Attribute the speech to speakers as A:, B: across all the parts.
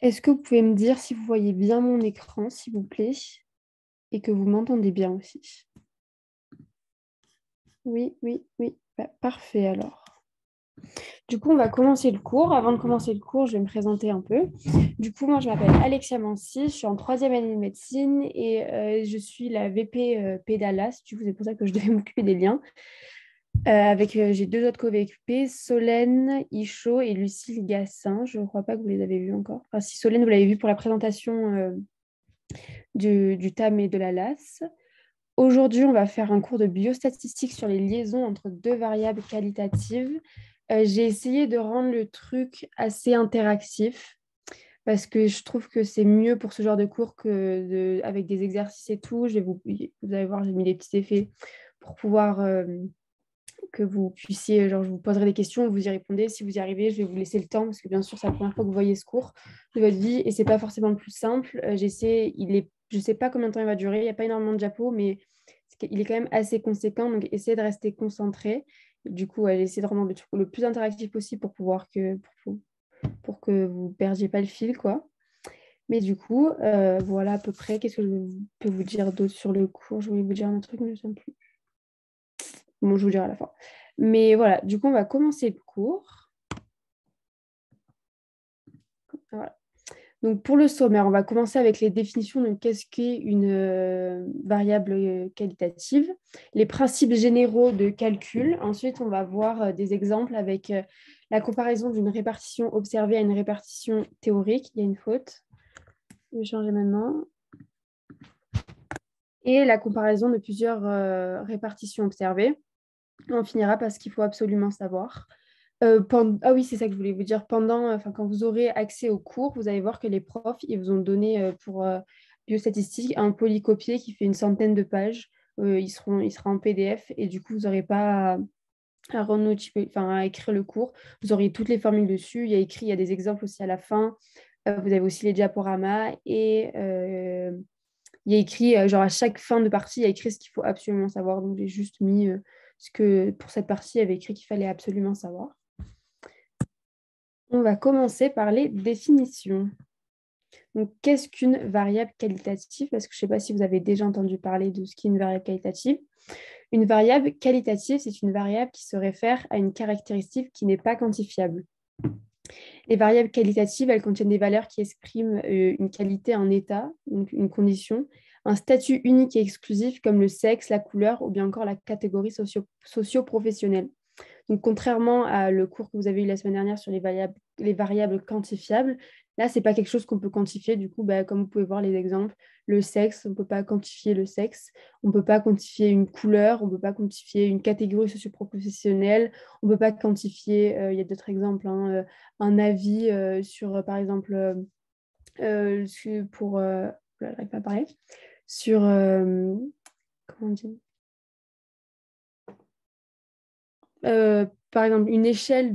A: Est-ce que vous pouvez me dire si vous voyez bien mon écran, s'il vous plaît, et que vous m'entendez bien aussi? Oui, oui, oui. Bah, parfait alors. Du coup, on va commencer le cours. Avant de commencer le cours, je vais me présenter un peu. Du coup, moi, je m'appelle Alexia Mancy, je suis en troisième année de médecine et je suis la VP Pédalas. Du coup, c'est pour ça que je devais m'occuper des liens. J'ai deux autres co-VP, Solène Ichaud et Lucille Gassin. Je ne crois pas que vous les avez vus encore. Enfin, si Solène, vous l'avez vu pour la présentation du TAM et de la LAS. Aujourd'hui, on va faire un cours de biostatistique sur les liaisons entre deux variables qualitatives. J'ai essayé de rendre le truc assez interactif parce que je trouve que c'est mieux pour ce genre de cours avec des exercices et tout. Vous allez voir, j'ai mis des petits effets pour pouvoir que vous puissiez, genre, je vous poserai des questions, vous y répondez. Si vous y arrivez, je vais vous laisser le temps parce que bien sûr, c'est la première fois que vous voyez ce cours de votre vie et c'est pas forcément le plus simple. Je sais pas combien de temps il va durer. Il n'y a pas énormément de diapos, mais il est quand même assez conséquent. Donc, essayez de rester concentré. Du coup, j'ai essayé de rendre le truc le plus interactif possible pour que vous ne perdiez pas le fil, quoi. Mais du coup, voilà à peu près. Qu'est-ce que je peux vous dire d'autre sur le cours? Je voulais vous dire un truc, mais je ne sais plus. Bon, je vous dirai à la fin. Mais voilà, du coup, on va commencer le cours. Voilà. Donc, pour le sommaire, on va commencer avec les définitions de qu'est-ce qu'est une variable qualitative, les principes généraux de calcul. Ensuite, on va voir des exemples avec la comparaison d'une répartition observée à une répartition théorique. Il y a une faute. Je vais changer maintenant. Et la comparaison de plusieurs répartitions observées. On finira par ce qu'il faut absolument savoir. Ah oui, c'est ça que je voulais vous dire. Quand vous aurez accès au cours, vous allez voir que les profs, ils vous ont donné pour biostatistique un polycopier qui fait une centaine de pages. Il sera en PDF et du coup, vous n'aurez pas à écrire le cours. Vous aurez toutes les formules dessus. Il y a des exemples aussi à la fin. Vous avez aussi les diaporamas et il y a écrit, genre à chaque fin de partie, il y a écrit ce qu'il faut absolument savoir. Donc, j'ai juste mis ce que pour cette partie, il y avait écrit qu'il fallait absolument savoir. On va commencer par les définitions. Donc, qu'est-ce qu'une variable qualitative? Parce que je ne sais pas si vous avez déjà entendu parler de ce qu'est une variable qualitative. Une variable qualitative, c'est une variable qui se réfère à une caractéristique qui n'est pas quantifiable. Les variables qualitatives, elles contiennent des valeurs qui expriment une qualité, un état, donc une condition, un statut unique et exclusif comme le sexe, la couleur ou bien encore la catégorie socio-professionnelle. Donc, contrairement à le cours que vous avez eu la semaine dernière sur les variables quantifiables, là, ce n'est pas quelque chose qu'on peut quantifier. Du coup, comme vous pouvez voir les exemples, le sexe, on ne peut pas quantifier le sexe, on ne peut pas quantifier une couleur, on ne peut pas quantifier une catégorie socio-professionnelle, on ne peut pas quantifier, il y a d'autres exemples, hein, un avis sur, par exemple, j'arrive pas à parler, sur, comment on dit par exemple, une échelle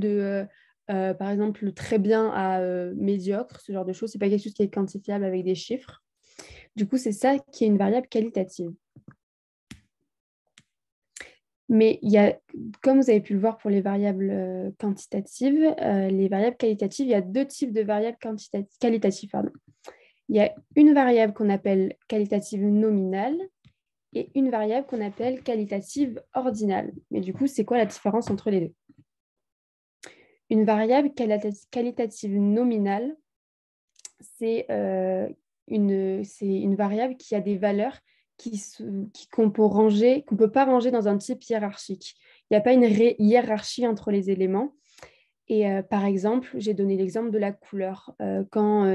A: par exemple, très bien à médiocre, ce genre de choses, c'est pas quelque chose qui est quantifiable avec des chiffres. Du coup, c'est ça qui est une variable qualitative. Mais comme vous avez pu le voir pour les variables quantitatives, les variables qualitatives, il y a deux types de variables qualitatives. Pardon. Il y a une variable qu'on appelle qualitative nominale et une variable qu'on appelle qualitative ordinale. Mais du coup, c'est quoi la différence entre les deux? Une variable qualitative nominale, c'est une variable qui a des valeurs qu'on peut pas ranger dans un type hiérarchique. Il n'y a pas une hiérarchie entre les éléments. Et par exemple, j'ai donné l'exemple de la couleur.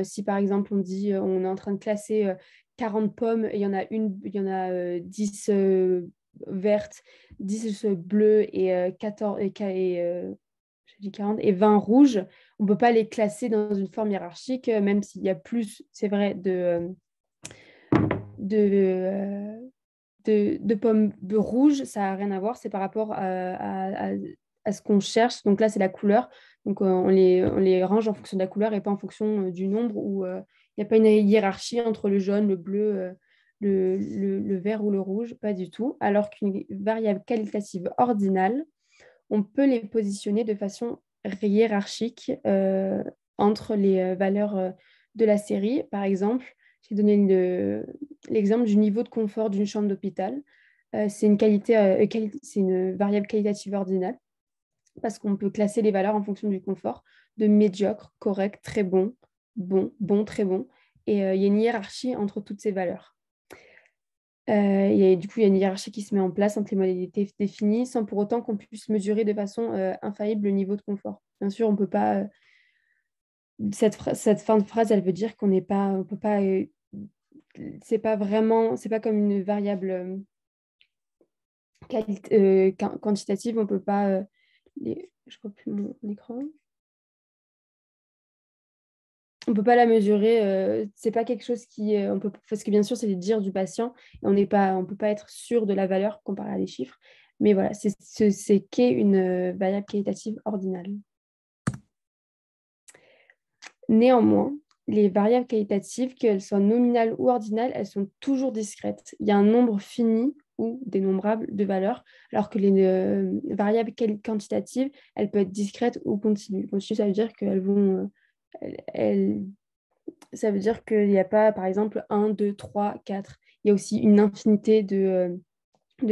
A: Si par exemple on dit on est en train de classer 40 pommes et il y en a 10 vertes, 10 bleues et 14 j'ai dit 40 et 20 rouges, on ne peut pas les classer dans une forme hiérarchique, même s'il y a plus, c'est vrai, de, de pommes rouges, ça n'a rien à voir, c'est par rapport à ce qu'on cherche. Donc là, c'est la couleur. Donc on les range en fonction de la couleur et pas en fonction du nombre où il n'y a pas une hiérarchie entre le jaune, le bleu, le vert ou le rouge, pas du tout. Alors qu'une variable qualitative ordinale, on peut les positionner de façon hiérarchique entre les valeurs de la série. Par exemple, j'ai donné l'exemple du niveau de confort d'une chambre d'hôpital. C'est c'est une variable qualitative ordinale parce qu'on peut classer les valeurs en fonction du confort, de médiocre, correct, très bon, bon, bon, très bon. Et il y a une hiérarchie entre toutes ces valeurs. Du coup, il y a une hiérarchie qui se met en place entre les modalités définies sans pour autant qu'on puisse mesurer de façon infaillible le niveau de confort. Bien sûr, on peut pas. Cette fin de phrase, elle veut dire qu'on n'est pas. On peut pas. C'est pas vraiment. C'est pas comme une variable quantitative. On peut pas. Je vois plus mon écran. On peut pas la mesurer. C'est pas quelque chose qui. Parce que bien sûr, c'est les dires du patient. Et on peut pas être sûr de la valeur comparée à des chiffres. Mais voilà, c'est qu'est une variable qualitative ordinale. Néanmoins, les variables qualitatives, qu'elles soient nominales ou ordinales, elles sont toujours discrètes. Il y a un nombre fini ou dénombrable de valeurs, alors que les variables quantitatives, elles peuvent être discrètes ou continues. Continue, ça veut dire qu'elles vont... ça veut dire qu'il n'y a pas, par exemple, 1, 2, 3, 4. Il y a aussi une infinité de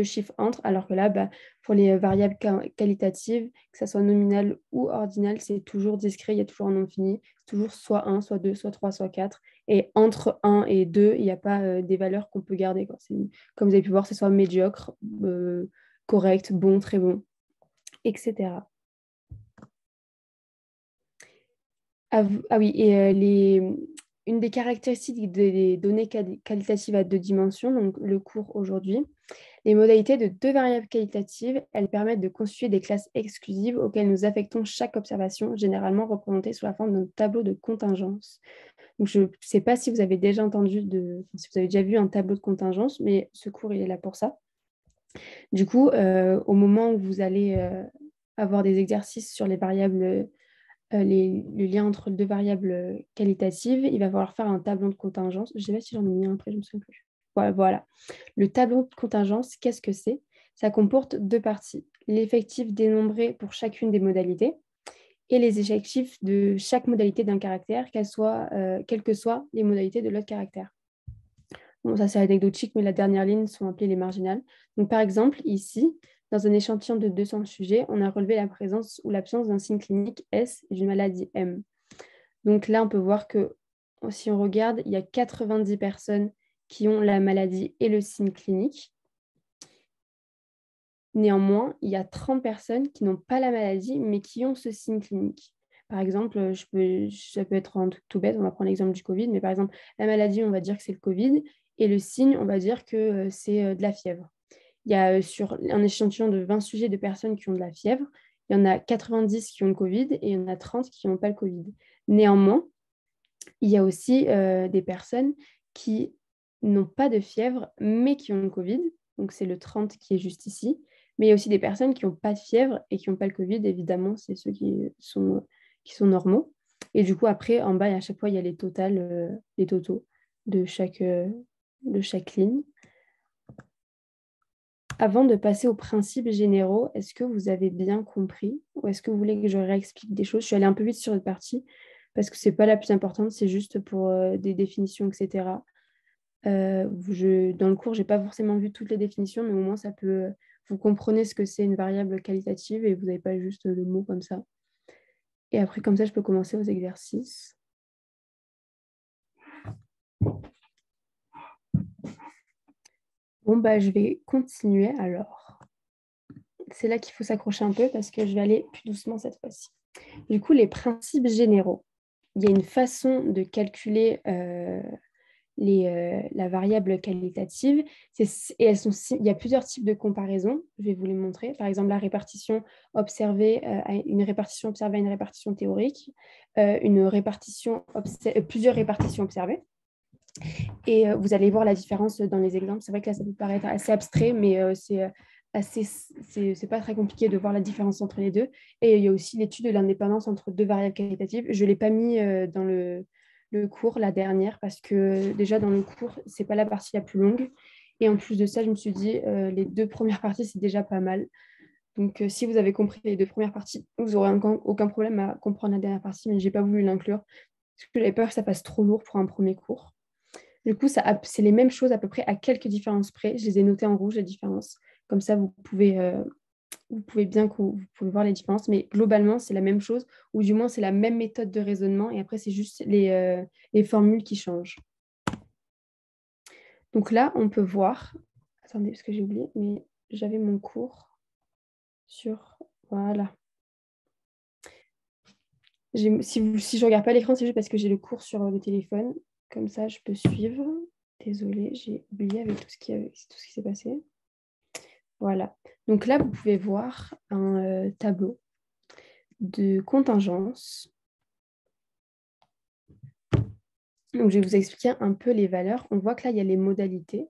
A: chiffres entre, alors que là, pour les variables qualitatives, que ce soit nominal ou ordinal, c'est toujours discret, il y a toujours un nombre fini, c'est toujours soit 1, soit 2, soit 3, soit 4. Et entre 1 et 2, il n'y a pas des valeurs qu'on peut garder, quoi. Comme vous avez pu voir, c'est soit médiocre, correct, bon, très bon, etc. Ah oui, et une des caractéristiques des données qualitatives à deux dimensions, donc le cours aujourd'hui, les modalités de deux variables qualitatives, elles permettent de constituer des classes exclusives auxquelles nous affectons chaque observation, généralement représentée sous la forme d'un tableau de contingence. Donc, je ne sais pas si vous avez déjà si vous avez déjà vu un tableau de contingence, mais ce cours, il est là pour ça. Du coup, au moment où vous allez avoir des exercices sur les variables, le lien entre deux variables qualitatives, il va falloir faire un tableau de contingence. Je ne sais pas si j'en ai mis un après, je ne me souviens plus. Voilà. Le tableau de contingence, qu'est-ce que c'est? Ça comporte deux parties. L'effectif dénombré pour chacune des modalités et les effectifs de chaque modalité d'un caractère, quelles que soient les modalités de l'autre caractère. Bon, ça c'est anecdotique, mais la dernière ligne sont appelées les marginales. Donc, par exemple, ici, dans un échantillon de 200 sujets, on a relevé la présence ou l'absence d'un signe clinique S et d'une maladie M. Donc là, on peut voir que si on regarde, il y a 90 personnes qui ont la maladie et le signe clinique. Néanmoins, il y a 30 personnes qui n'ont pas la maladie, mais qui ont ce signe clinique. Par exemple, ça peut être un truc tout bête, on va prendre l'exemple du Covid, mais par exemple, la maladie, on va dire que c'est le Covid, et le signe, on va dire que c'est de la fièvre. Il y a sur un échantillon de 20 sujets de personnes qui ont de la fièvre, il y en a 90 qui ont le Covid et il y en a 30 qui n'ont pas le Covid. Néanmoins, il y a aussi des personnes qui n'ont pas de fièvre, mais qui ont le Covid. Donc, c'est le 30 qui est juste ici. Mais il y a aussi des personnes qui n'ont pas de fièvre et qui n'ont pas le Covid. Évidemment, c'est ceux qui sont normaux. Et du coup, après, en bas, à chaque fois, il y a les totaux de chaque ligne. Avant de passer aux principes généraux, est-ce que vous avez bien compris ou est-ce que vous voulez que je réexplique des choses? Je suis allée un peu vite sur cette partie parce que ce n'est pas la plus importante, c'est juste pour des définitions, etc. Dans le cours, je n'ai pas forcément vu toutes les définitions, mais au moins, vous comprenez ce que c'est une variable qualitative et vous n'avez pas juste le mot comme ça. Et après, comme ça, je peux commencer aux exercices. Bon, je vais continuer alors. C'est là qu'il faut s'accrocher un peu parce que je vais aller plus doucement cette fois-ci. Du coup, les principes généraux. Il y a une façon de calculer la variable qualitative. Il y a plusieurs types de comparaisons. Je vais vous les montrer. Par exemple, la répartition observée une répartition observée à une répartition théorique, plusieurs répartitions observées. Et vous allez voir la différence dans les exemples. C'est vrai que là, ça peut paraître assez abstrait, mais c'est pas très compliqué de voir la différence entre les deux. Et il y a aussi l'étude de l'indépendance entre deux variables qualitatives. Je ne l'ai pas mis dans le cours, la dernière, parce que déjà dans le cours, ce n'est pas la partie la plus longue. Et en plus de ça, je me suis dit, les deux premières parties, c'est déjà pas mal. Donc, si vous avez compris les deux premières parties, vous n'aurez aucun problème à comprendre la dernière partie, mais je n'ai pas voulu l'inclure parce que j'avais peur que ça passe trop lourd pour un premier cours. Du coup, c'est les mêmes choses à peu près à quelques différences près. Je les ai notées en rouge, les différences. Comme ça, vous pouvez bien vous pouvez voir les différences. Mais globalement, c'est la même chose, ou du moins, c'est la même méthode de raisonnement. Et après, c'est juste les formules qui changent. Donc là, on peut voir... Attendez, parce que j'ai oublié, mais j'avais mon cours sur... Voilà. Si je ne regarde pas l'écran, c'est juste parce que j'ai le cours sur le téléphone. Comme ça, je peux suivre. Désolée, j'ai oublié avec tout ce qui s'est passé. Voilà. Donc là, vous pouvez voir un tableau de contingence. Donc, je vais vous expliquer un peu les valeurs. On voit que là, il y a les modalités.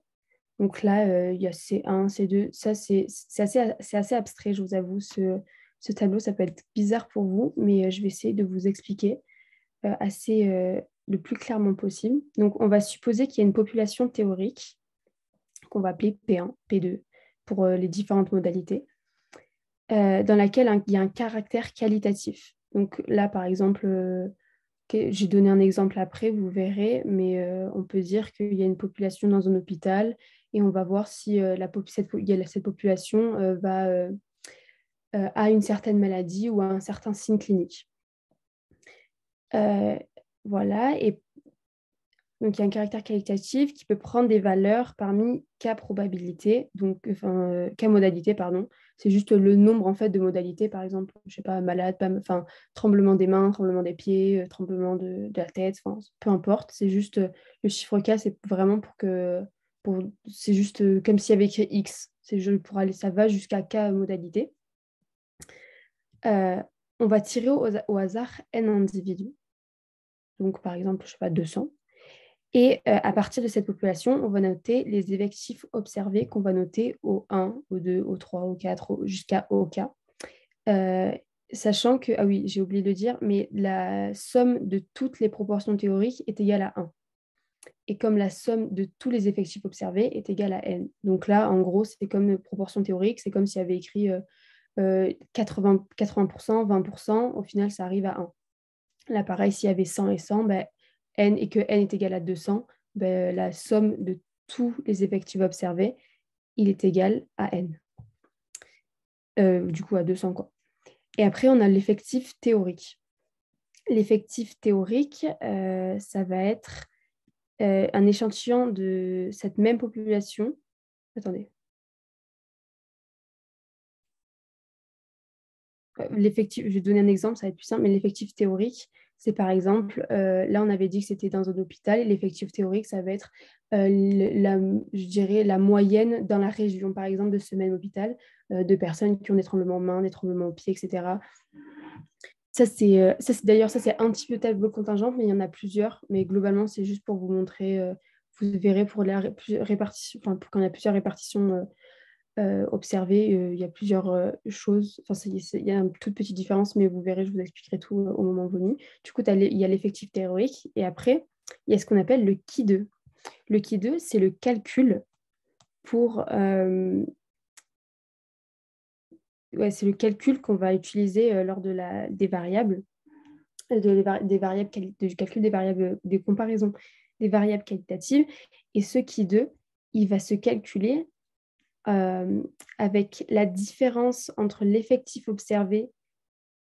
A: Donc là, il y a C1, C2. Ça, c'est assez abstrait, je vous avoue. Ce tableau, ça peut être bizarre pour vous, mais je vais essayer de vous expliquer le plus clairement possible. Donc, on va supposer qu'il y a une population théorique qu'on va appeler P1, P2, pour les différentes modalités, dans laquelle il y a un caractère qualitatif. Donc là, par exemple, j'ai donné un exemple après, vous verrez, mais on peut dire qu'il y a une population dans un hôpital et on va voir si cette population a une certaine maladie ou a un certain signe clinique. Voilà, et donc il y a un caractère qualitatif qui peut prendre des valeurs parmi K probabilité, K modalité, pardon. C'est juste le nombre en fait de modalités, par exemple, je sais pas, malade, tremblement des mains, tremblement des pieds, tremblement de la tête, peu importe. C'est juste le chiffre K, c'est vraiment c'est juste comme s'il y avait écrit X. Ça va jusqu'à K modalité. On va tirer au hasard N individus. Donc par exemple, je sais pas, 200. Et à partir de cette population, on va noter les effectifs observés qu'on va noter au 1, au 2, au 3, au 4, jusqu'à OK. Sachant que, ah oui, j'ai oublié de le dire, mais la somme de toutes les proportions théoriques est égale à 1. Et comme la somme de tous les effectifs observés est égale à n. Donc là, en gros, c'est comme une proportion théorique, c'est comme s'il y avait écrit 80%, 20%, au final, ça arrive à 1. Là, pareil, s'il y avait 100 et 100, n et que n est égal à 200, la somme de tous les effectifs observés, il est égal à n. Du coup, à 200, quoi. Et après, on a l'effectif théorique. L'effectif théorique, ça va être un échantillon de cette même population. Attendez. Je vais donner un exemple, ça va être plus simple, mais l'effectif théorique, c'est par exemple, là on avait dit que c'était dans un hôpital, et l'effectif théorique, ça va être, je dirais, la moyenne dans la région, par exemple, de ce même hôpital, de personnes qui ont des tremblements aux mains, des tremblements aux pieds, etc. D'ailleurs, ça c'est un petit peu tableau contingent, mais il y en a plusieurs, mais globalement, c'est juste pour vous montrer, vous verrez pour la répartition, pour quand il y a plusieurs répartitions observer, il y a plusieurs choses. Enfin, il y a une toute petite différence, mais vous verrez, je vous expliquerai tout au moment venu. Du coup, il y a l'effectif théorique et après, il y a ce qu'on appelle le qui 2. Le qui 2, c'est le calcul pour... c'est le calcul qu'on va utiliser lors des variables, du calcul des variables, des comparaisons des variables qualitatives. Et ce qui 2, il va se calculer avec la différence entre l'effectif observé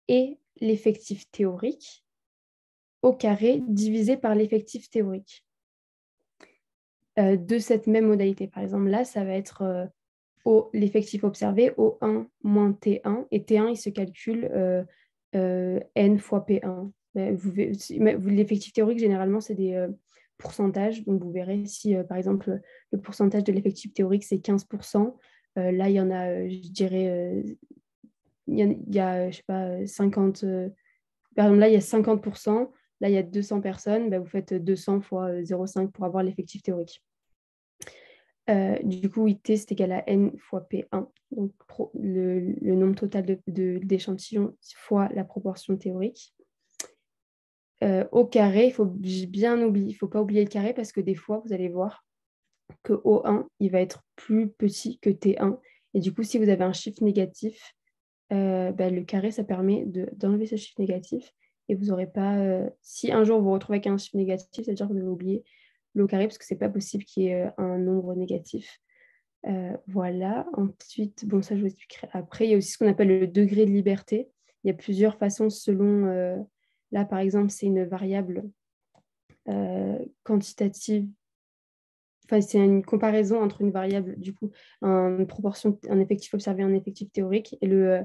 A: et l'effectif théorique au carré divisé par l'effectif théorique de cette même modalité. Par exemple, là, ça va être l'effectif observé O1 moins T1, et T1, il se calcule N fois P1. L'effectif théorique, généralement, c'est des pourcentages. Donc, vous verrez si, par exemple, le pourcentage de l'effectif théorique, c'est 15%. Là, il y en a, je dirais, il y a, je sais pas, 50... par exemple, là, il y a 50%. Là, il y a 200 personnes. Vous faites 200 fois 0,5 pour avoir l'effectif théorique. Du coup, IT, c'est égal à N fois P1, donc le nombre total d'échantillons fois la proportion théorique. Au carré, il faut pas oublier le carré parce que des fois, vous allez voir que O1, il va être plus petit que T1. Et du coup, si vous avez un chiffre négatif, le carré, ça permet d'enlever ce chiffre négatif et vous n'aurez pas... si un jour vous vous retrouvez avec un chiffre négatif, c'est-à-dire que vous avez oublié le au carré, parce que ce n'est pas possible qu'il y ait un nombre négatif. Voilà. Ensuite, bon, ça, je vous expliquerai après. Il y a aussi ce qu'on appelle le degré de liberté. Il y a plusieurs façons selon... là, par exemple, c'est une variable quantitative. Enfin, c'est une comparaison entre une variable, du coup, une proportion, un effectif observé, un effectif théorique. Et le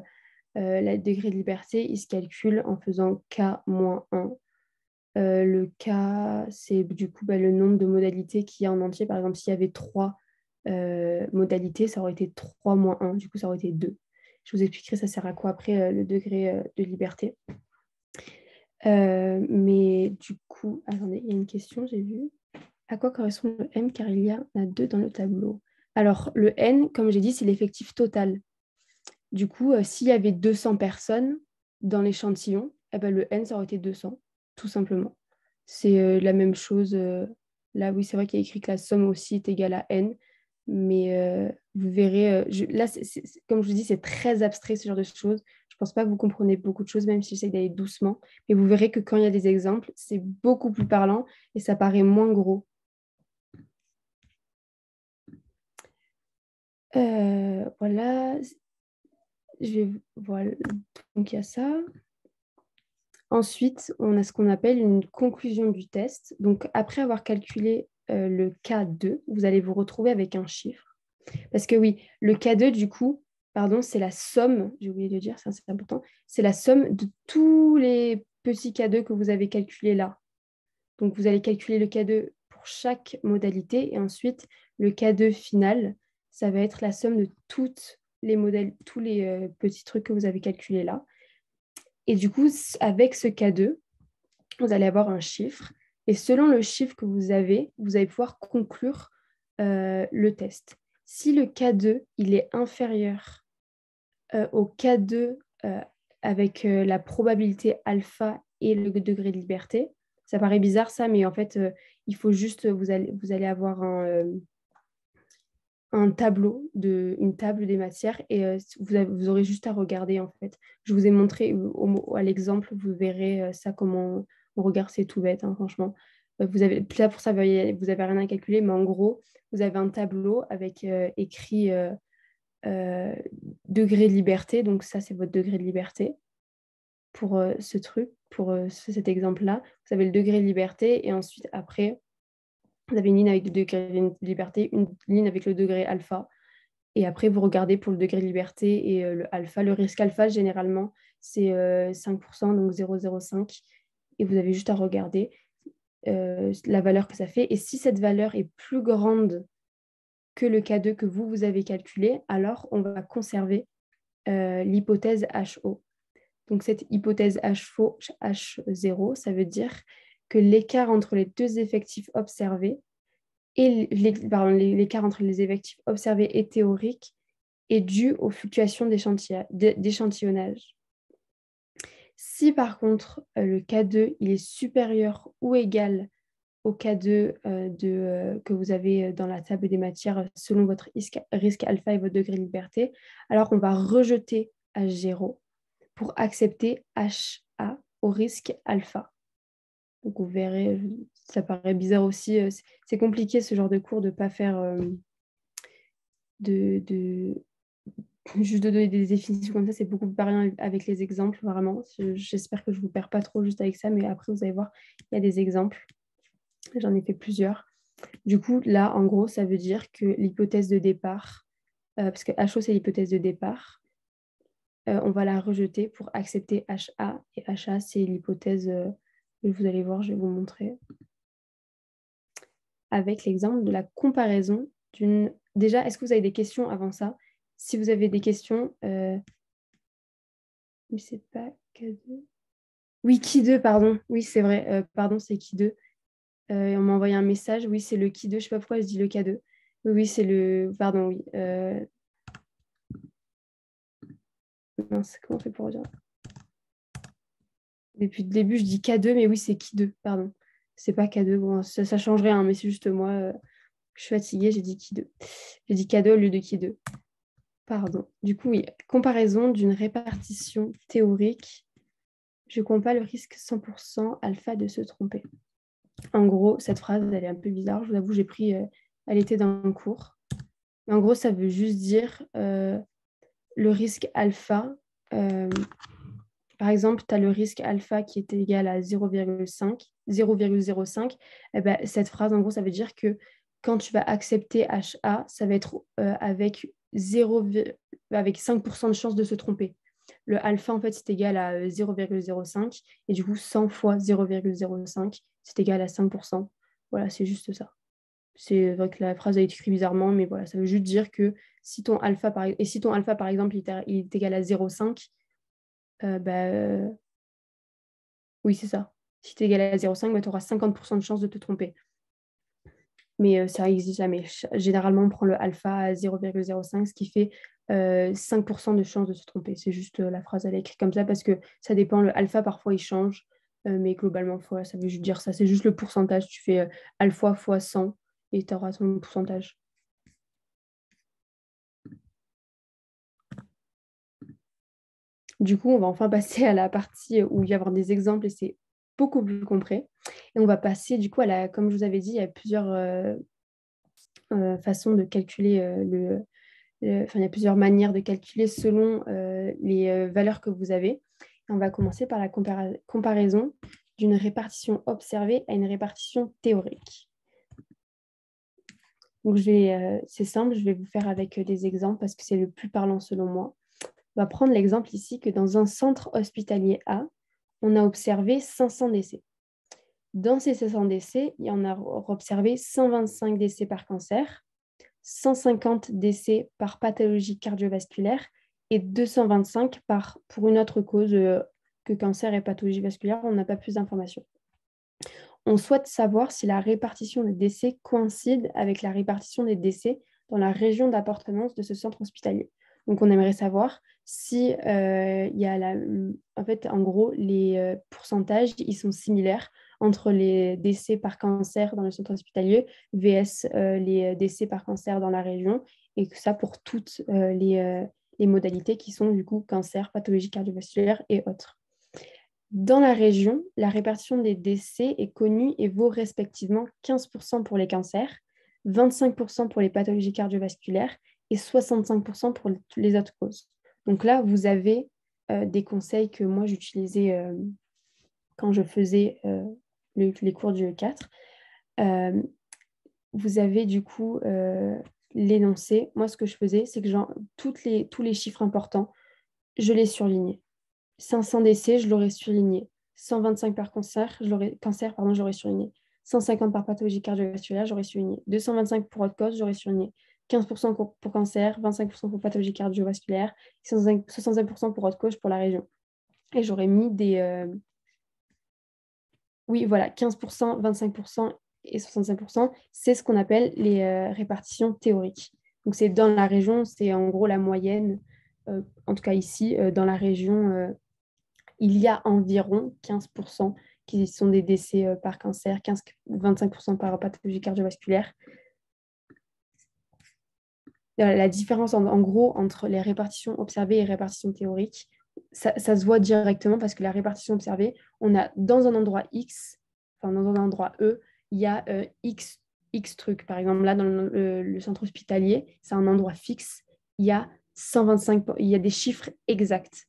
A: degré de liberté, il se calcule en faisant K-1. Le K, c'est du coup le nombre de modalités qu'il y a en entier. Par exemple, s'il y avait 3 modalités, ça aurait été 3 moins 1. Du coup, ça aurait été 2. Je vous expliquerai ça sert à quoi après le degré de liberté. Mais du coup, attendez, il y a une question, j'ai vu. À quoi correspond le M car il y en a 2 dans le tableau? Alors, le N, comme j'ai dit, c'est l'effectif total. Du coup, s'il y avait 200 personnes dans l'échantillon, eh ben, le N, ça aurait été 200, tout simplement. C'est la même chose. Là, oui, c'est vrai qu'il y a écrit que la somme aussi est égale à N, mais vous verrez, là, comme je vous dis, c'est très abstrait ce genre de choses. Je ne pense pas que vous comprenez beaucoup de choses, même si j'essaie d'aller doucement. Mais vous verrez que quand il y a des exemples, c'est beaucoup plus parlant et ça paraît moins gros. Voilà. Voilà. Donc, il y a ça. Ensuite, on a ce qu'on appelle une conclusion du test. Donc, après avoir calculé le K2, vous allez vous retrouver avec un chiffre. Parce que oui, le K2, du coup, pardon, c'est la somme, j'ai oublié de dire, ça c'est important, c'est la somme de tous les petits K2 que vous avez calculés là. Donc, vous allez calculer le K2 pour chaque modalité et ensuite, le K2 final, ça va être la somme de tous les petits trucs que vous avez calculés là. Et du coup, avec ce K2, vous allez avoir un chiffre. Et selon le chiffre que vous allez pouvoir conclure le test. Si le K2 il est inférieur au K2 avec la probabilité alpha et le degré de liberté, ça paraît bizarre ça, mais en fait, il faut juste, vous allez avoir un tableau, une table des matières et vous aurez juste à regarder en fait. Je vous ai montré à l'exemple, vous verrez ça comment on regarde, c'est tout bête, hein, franchement. Vous avez, là pour ça, vous n'avez rien à calculer, mais en gros, vous avez un tableau avec écrit degré de liberté, donc ça c'est votre degré de liberté pour ce truc, pour cet exemple-là. Vous avez le degré de liberté et ensuite après, vous avez une ligne avec le degré de liberté, une ligne avec le degré alpha. Et après, vous regardez pour le degré de liberté et le alpha. Le risque alpha, généralement, c'est 5%, donc 0,05. Et vous avez juste à regarder la valeur que ça fait. Et si cette valeur est plus grande que le K2 que vous avez calculé, alors on va conserver l'hypothèse HO. Donc cette hypothèse H0, ça veut dire que l'écart entre les deux effectifs observés et l'écart entre les effectifs observés et théoriques est dû aux fluctuations d'échantillonnage. Si par contre le K2 il est supérieur ou égal au K2 que vous avez dans la table des matières selon votre risque alpha et votre degré de liberté, alors on va rejeter H0 pour accepter HA au risque alpha. Donc vous verrez, ça paraît bizarre aussi. C'est compliqué ce genre de cours de ne pas faire juste de donner des définitions comme ça, c'est beaucoup plus parlant avec les exemples, vraiment. J'espère que je ne vous perds pas trop juste avec ça, mais après, vous allez voir, il y a des exemples. J'en ai fait plusieurs. Du coup, là, en gros, ça veut dire que l'hypothèse de départ, parce que HO, c'est l'hypothèse de départ, on va la rejeter pour accepter HA. Et HA, c'est l'hypothèse, vous allez voir, je vais vous montrer, avec l'exemple de la comparaison d'une... Déjà, est-ce que vous avez des questions avant ça? Si vous avez des questions, mais c'est pas K2. Oui, Ki2, pardon. Oui, c'est vrai. Pardon, c'est Ki2. On m'a envoyé un message. Oui, c'est le Ki2. Je ne sais pas pourquoi je dis le K2. Oui, oui, c'est le... Pardon, oui. Mince, comment on fait pour dire? Depuis le début, je dis K2, mais oui, c'est Ki2. Pardon. C'est pas K2. Bon, ça change rien, mais c'est juste moi. Je suis fatiguée, j'ai dit Ki2. J'ai dit K2 au lieu de Ki2. Pardon. Du coup, oui, comparaison d'une répartition théorique. je compte pas le risque 100% alpha de se tromper. En gros, cette phrase, elle est un peu bizarre. Je vous avoue, elle était dans le cours. Mais en gros, ça veut juste dire le risque alpha. Par exemple, tu as le risque alpha qui est égal à 0,05. Eh ben, cette phrase, en gros, ça veut dire que quand tu vas accepter HA, ça va être avec 5% de chance de se tromper. Le alpha, en fait, c'est égal à 0,05. Et du coup, 100 fois 0,05, c'est égal à 5%. Voilà, c'est juste ça. C'est vrai que la phrase a été écrite bizarrement, mais voilà, ça veut juste dire que si ton alpha, par exemple, il est égal à 0,5, oui, c'est ça. Si tu es égal à 0,5, tu auras 50% de chance de te tromper. Mais ça n'existe jamais. Généralement, on prend le alpha à 0,05, ce qui fait 5% de chance de se tromper. C'est juste la phrase, elle est écrite comme ça parce que ça dépend. Le alpha, parfois, il change. Mais globalement, ça veut juste dire ça. C'est juste le pourcentage. Tu fais alpha fois 100 et tu auras ton pourcentage. Du coup, on va enfin passer à la partie où il va y avoir des exemples et c'est beaucoup plus concret. Et on va passer du coup comme je vous avais dit, il y a plusieurs façons de calculer il y a plusieurs manières de calculer selon les valeurs que vous avez. Et on va commencer par la comparaison d'une répartition observée à une répartition théorique. Donc, c'est simple, je vais vous faire avec des exemples parce que c'est le plus parlant selon moi. On va prendre l'exemple ici que dans un centre hospitalier A, on a observé 500 décès. Dans ces 500 décès, il y en a observé 125 décès par cancer, 150 décès par pathologie cardiovasculaire et 225 pour une autre cause que cancer et pathologie vasculaire. On n'a pas plus d'informations. On souhaite savoir si la répartition des décès coïncide avec la répartition des décès dans la région d'appartenance de ce centre hospitalier. Donc, on aimerait savoir si il y a en fait, en gros, les pourcentages, ils sont similaires entre les décès par cancer dans le centre hospitalier vs les décès par cancer dans la région, et que ça pour toutes les modalités qui sont du coup cancer, pathologie cardiovasculaire et autres. Dans la région, la répartition des décès est connue et vaut respectivement 15% pour les cancers, 25% pour les pathologies cardiovasculaires et 65% pour les autres causes. Donc là, vous avez des conseils que moi j'utilisais quand je faisais les cours du E4. Vous avez du coup l'énoncé. Moi, ce que je faisais, c'est que tous les chiffres importants, je les surlignais. 500 décès, je l'aurais surligné. 125 par cancer, j'aurais surligné. 150 par pathologie cardiovasculaire, j'aurais surligné. 225 pour autre cause, j'aurais surligné. 15% pour cancer, 25% pour pathologie cardiovasculaire, 65% pour autre cause pour la région. Et j'aurais mis des... Oui, voilà, 15%, 25% et 65%, c'est ce qu'on appelle les répartitions théoriques. Donc, c'est dans la région, c'est en gros la moyenne, en tout cas ici, dans la région il y a environ 15% qui sont des décès par cancer, 25% par pathologie cardiovasculaire. La différence en gros entre les répartitions observées et les répartitions théoriques, ça se voit directement parce que la répartition observée, on a dans un endroit X, enfin dans un endroit E, il y a X trucs. Par exemple, là, dans le centre hospitalier, c'est un endroit fixe, il y a 125, il y a des chiffres exacts.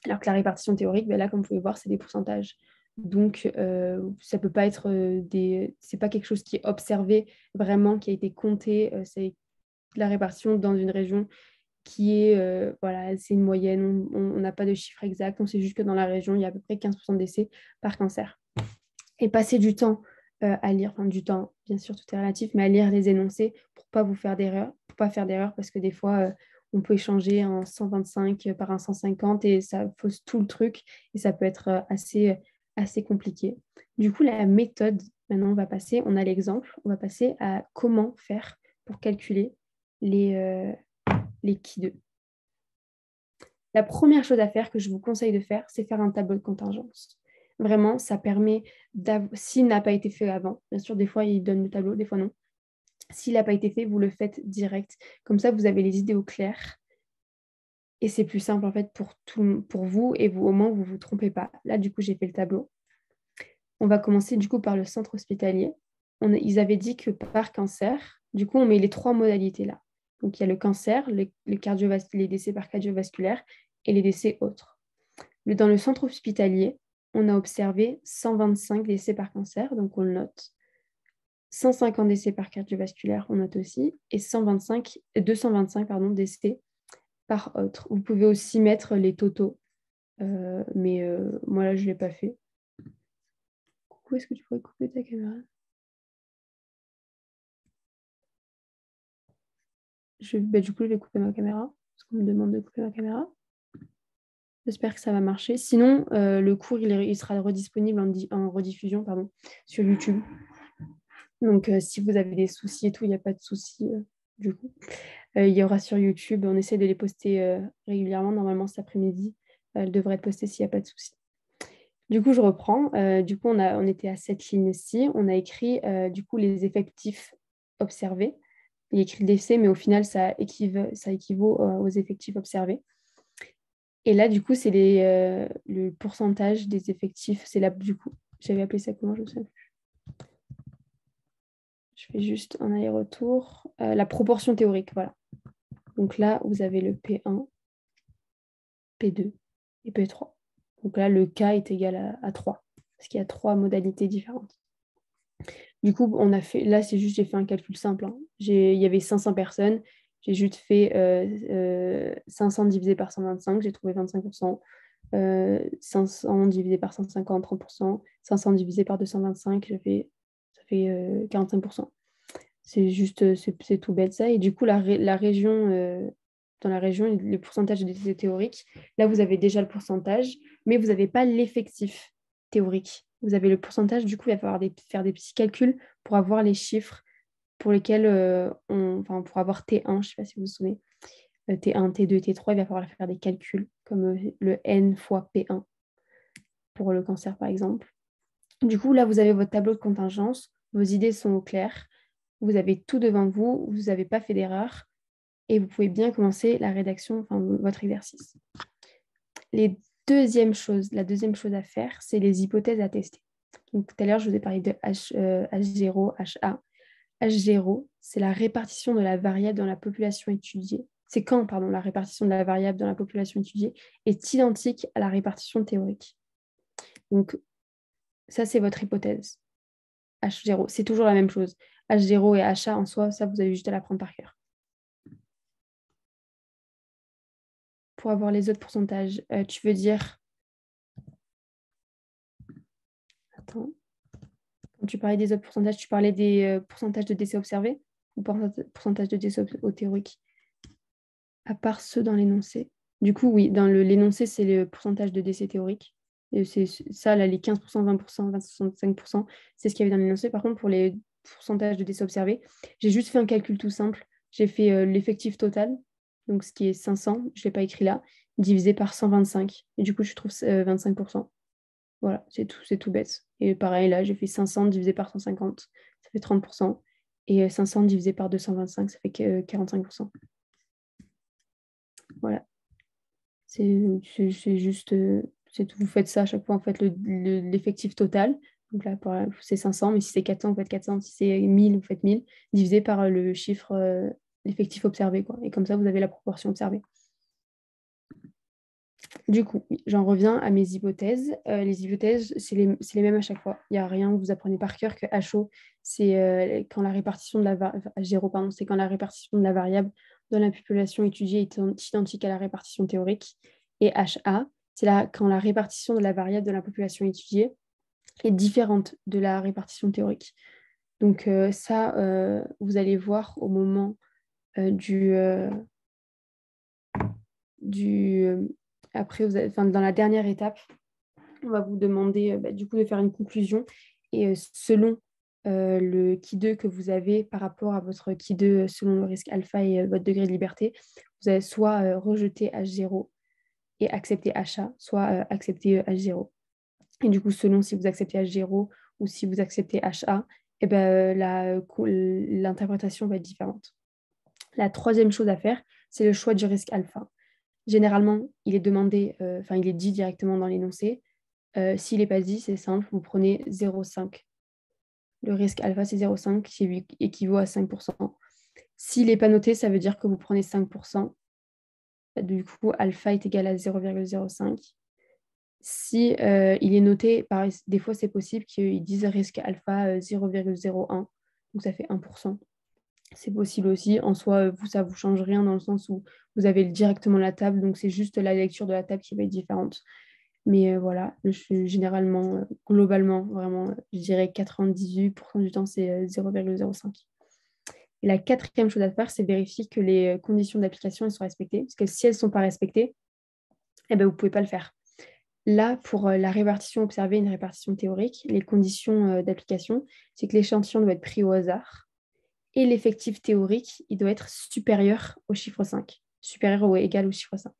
A: Alors que la répartition théorique, ben là, comme vous pouvez voir, c'est des pourcentages. Donc, ça peut pas être c'est pas quelque chose qui est observé vraiment, qui a été compté. C'est la répartition dans une région qui est, voilà, c'est une moyenne. On n'a pas de chiffre exact. On sait juste que dans la région, il y a à peu près 15% de décès par cancer. Et passer du temps à lire, enfin du temps, bien sûr, tout est relatif, mais à lire les énoncés pour pas vous faire d'erreur, pour pas faire d'erreur, parce que des fois, on peut échanger un 125 par un 150 et ça fausse tout le truc et ça peut être assez compliqué. Du coup, la méthode, maintenant, on a l'exemple, on va passer à comment faire pour calculer les Qui2. La première chose à faire que je vous conseille de faire, c'est faire un tableau de contingence. Vraiment, ça permet, s'il n'a pas été fait avant, bien sûr, des fois, il donne le tableau, des fois non. S'il n'a pas été fait, vous le faites direct. Comme ça, vous avez les idées au clair. Et c'est plus simple en fait pour vous et vous, au moins vous ne vous trompez pas. Là, du coup, j'ai fait le tableau. On va commencer du coup par le centre hospitalier. Ils avaient dit que par cancer, du coup, on met les 3 modalités là. Donc, il y a le cancer, les décès par cardiovasculaire et les décès autres. Dans le centre hospitalier, on a observé 125 décès par cancer, donc on le note. 150 décès par cardiovasculaire, on note aussi, et 225 décès par autre. Vous pouvez aussi mettre les totaux, mais moi là, je ne l'ai pas fait. Coucou, est-ce que tu pourrais couper ta caméra? Du coup, je vais couper ma caméra, parce qu'on me demande de couper ma caméra. J'espère que ça va marcher. Sinon, le cours, il sera redisponible en rediffusion sur YouTube. Donc, si vous avez des soucis et tout, il n'y a pas de souci, du coup. Il y aura sur YouTube. On essaie de les poster régulièrement. Normalement, cet après-midi, elle devrait être postée s'il n'y a pas de souci. Du coup, je reprends. Du coup, on était à cette ligne-ci. On a écrit, du coup, les effectifs observés. Il y a écrit décès, mais au final, ça équivaut aux effectifs observés. Et là, du coup, c'est le pourcentage des effectifs. C'est là, du coup, j'avais appelé ça comment, je me souviens plus. Je fais juste un aller-retour. La proportion théorique, voilà. Donc là, vous avez le P1, P2 et P3. Donc là, le K est égal à 3, parce qu'il y a 3 modalités différentes. Du coup, là, j'ai fait un calcul simple. Hein. Il y avait 500 personnes. J'ai juste fait 500 divisé par 125, j'ai trouvé 25%. 500 divisé par 150, 30%. 500 divisé par 225, ça fait 45%. C'est juste, c'est tout bête ça. Et du coup, la région, dans la région, le pourcentage de décès théoriques, là, vous avez déjà le pourcentage, mais vous n'avez pas l'effectif théorique. Vous avez le pourcentage, du coup, il va falloir faire des petits calculs pour avoir les chiffres pour lesquels pour avoir T1, je ne sais pas si vous vous souvenez, T1, T2, T3, il va falloir faire des calculs comme le N fois P1 pour le cancer, par exemple. Du coup, là, vous avez votre tableau de contingence, vos idées sont au clair, vous avez tout devant vous, vous n'avez pas fait d'erreur et vous pouvez bien commencer la rédaction, votre exercice. La deuxième chose à faire, c'est les hypothèses à tester. Donc, tout à l'heure, je vous ai parlé de H0, HA. H0, c'est la répartition de la variable dans la population étudiée. C'est quand, la répartition de la variable dans la population étudiée est identique à la répartition théorique. Donc, ça, c'est votre hypothèse. H0, c'est toujours la même chose. H0 et HA en soi, ça, vous avez juste à l'apprendre par cœur. Pour avoir les autres pourcentages, tu veux dire... Attends. Quand tu parlais des autres pourcentages, tu parlais des pourcentages de décès observés ou pourcentage de décès théoriques? À part ceux dans l'énoncé. Du coup, oui, dans l'énoncé, c'est le pourcentage de décès théoriques. Et c'est ça, là, les 15%, 20%, 25%, c'est ce qu'il y avait dans l'énoncé. Par contre, pour les pourcentages de décès observés, j'ai juste fait un calcul tout simple. J'ai fait l'effectif total, donc ce qui est 500, je ne l'ai pas écrit là, divisé par 125. Et du coup, je trouve 25%. Voilà, c'est tout bête. Et pareil, là, j'ai fait 500 divisé par 150, ça fait 30%. Et 500 divisé par 225, ça fait 45%. Voilà. C'est juste, vous faites ça à chaque fois, en fait, l'effectif total. Donc là, c'est 500, mais si c'est 400, vous faites 400. Si c'est 1000, vous faites 1000, divisé par le chiffre, l'effectif observé, quoi. Et comme ça, vous avez la proportion observée. Du coup, j'en reviens à mes hypothèses. Les hypothèses, c'est les mêmes à chaque fois. Il n'y a rien, vous apprenez par cœur que HO, c'est quand la répartition de la H0, pardon, c'est quand la répartition de la variable dans la population étudiée est identique à la répartition théorique. Et HA, c'est quand la répartition de la variable de la population étudiée est différente de la répartition théorique. Donc ça, vous allez voir au moment après, dans la dernière étape, on va vous demander du coup de faire une conclusion et selon le Ki2 que vous avez par rapport à votre Ki2 selon le risque alpha et votre degré de liberté, vous allez soit rejeter H0 et accepter HA, soit accepter H0. Et du coup, selon si vous acceptez H0 ou si vous acceptez HA, et ben, l'interprétation va être différente. La troisième chose à faire, c'est le choix du risque alpha. généralement, il est demandé, il est dit directement dans l'énoncé. S'il n'est pas dit, c'est simple, vous prenez 0,5. Le risque alpha, c'est 0,5, qui équivaut à 5%. S'il n'est pas noté, ça veut dire que vous prenez 5%. Du coup, alpha est égal à 0,05. Si il est noté, des fois, c'est possible qu'ils disent risque alpha 0,01. Donc, ça fait 1%. C'est possible aussi. En soi, ça ne vous change rien dans le sens où vous avez directement la table. Donc, c'est juste la lecture de la table qui va être différente. Mais voilà, généralement, globalement, vraiment, je dirais 98% du temps, c'est 0,05. Et la quatrième chose à faire, c'est vérifier que les conditions d'application elles sont respectées. Parce que si elles ne sont pas respectées, eh ben, vous ne pouvez pas le faire. Là, pour la répartition observée, une répartition théorique, les conditions d'application, c'est que l'échantillon doit être pris au hasard et l'effectif théorique, il doit être supérieur au chiffre 5, supérieur ou égal au chiffre 5.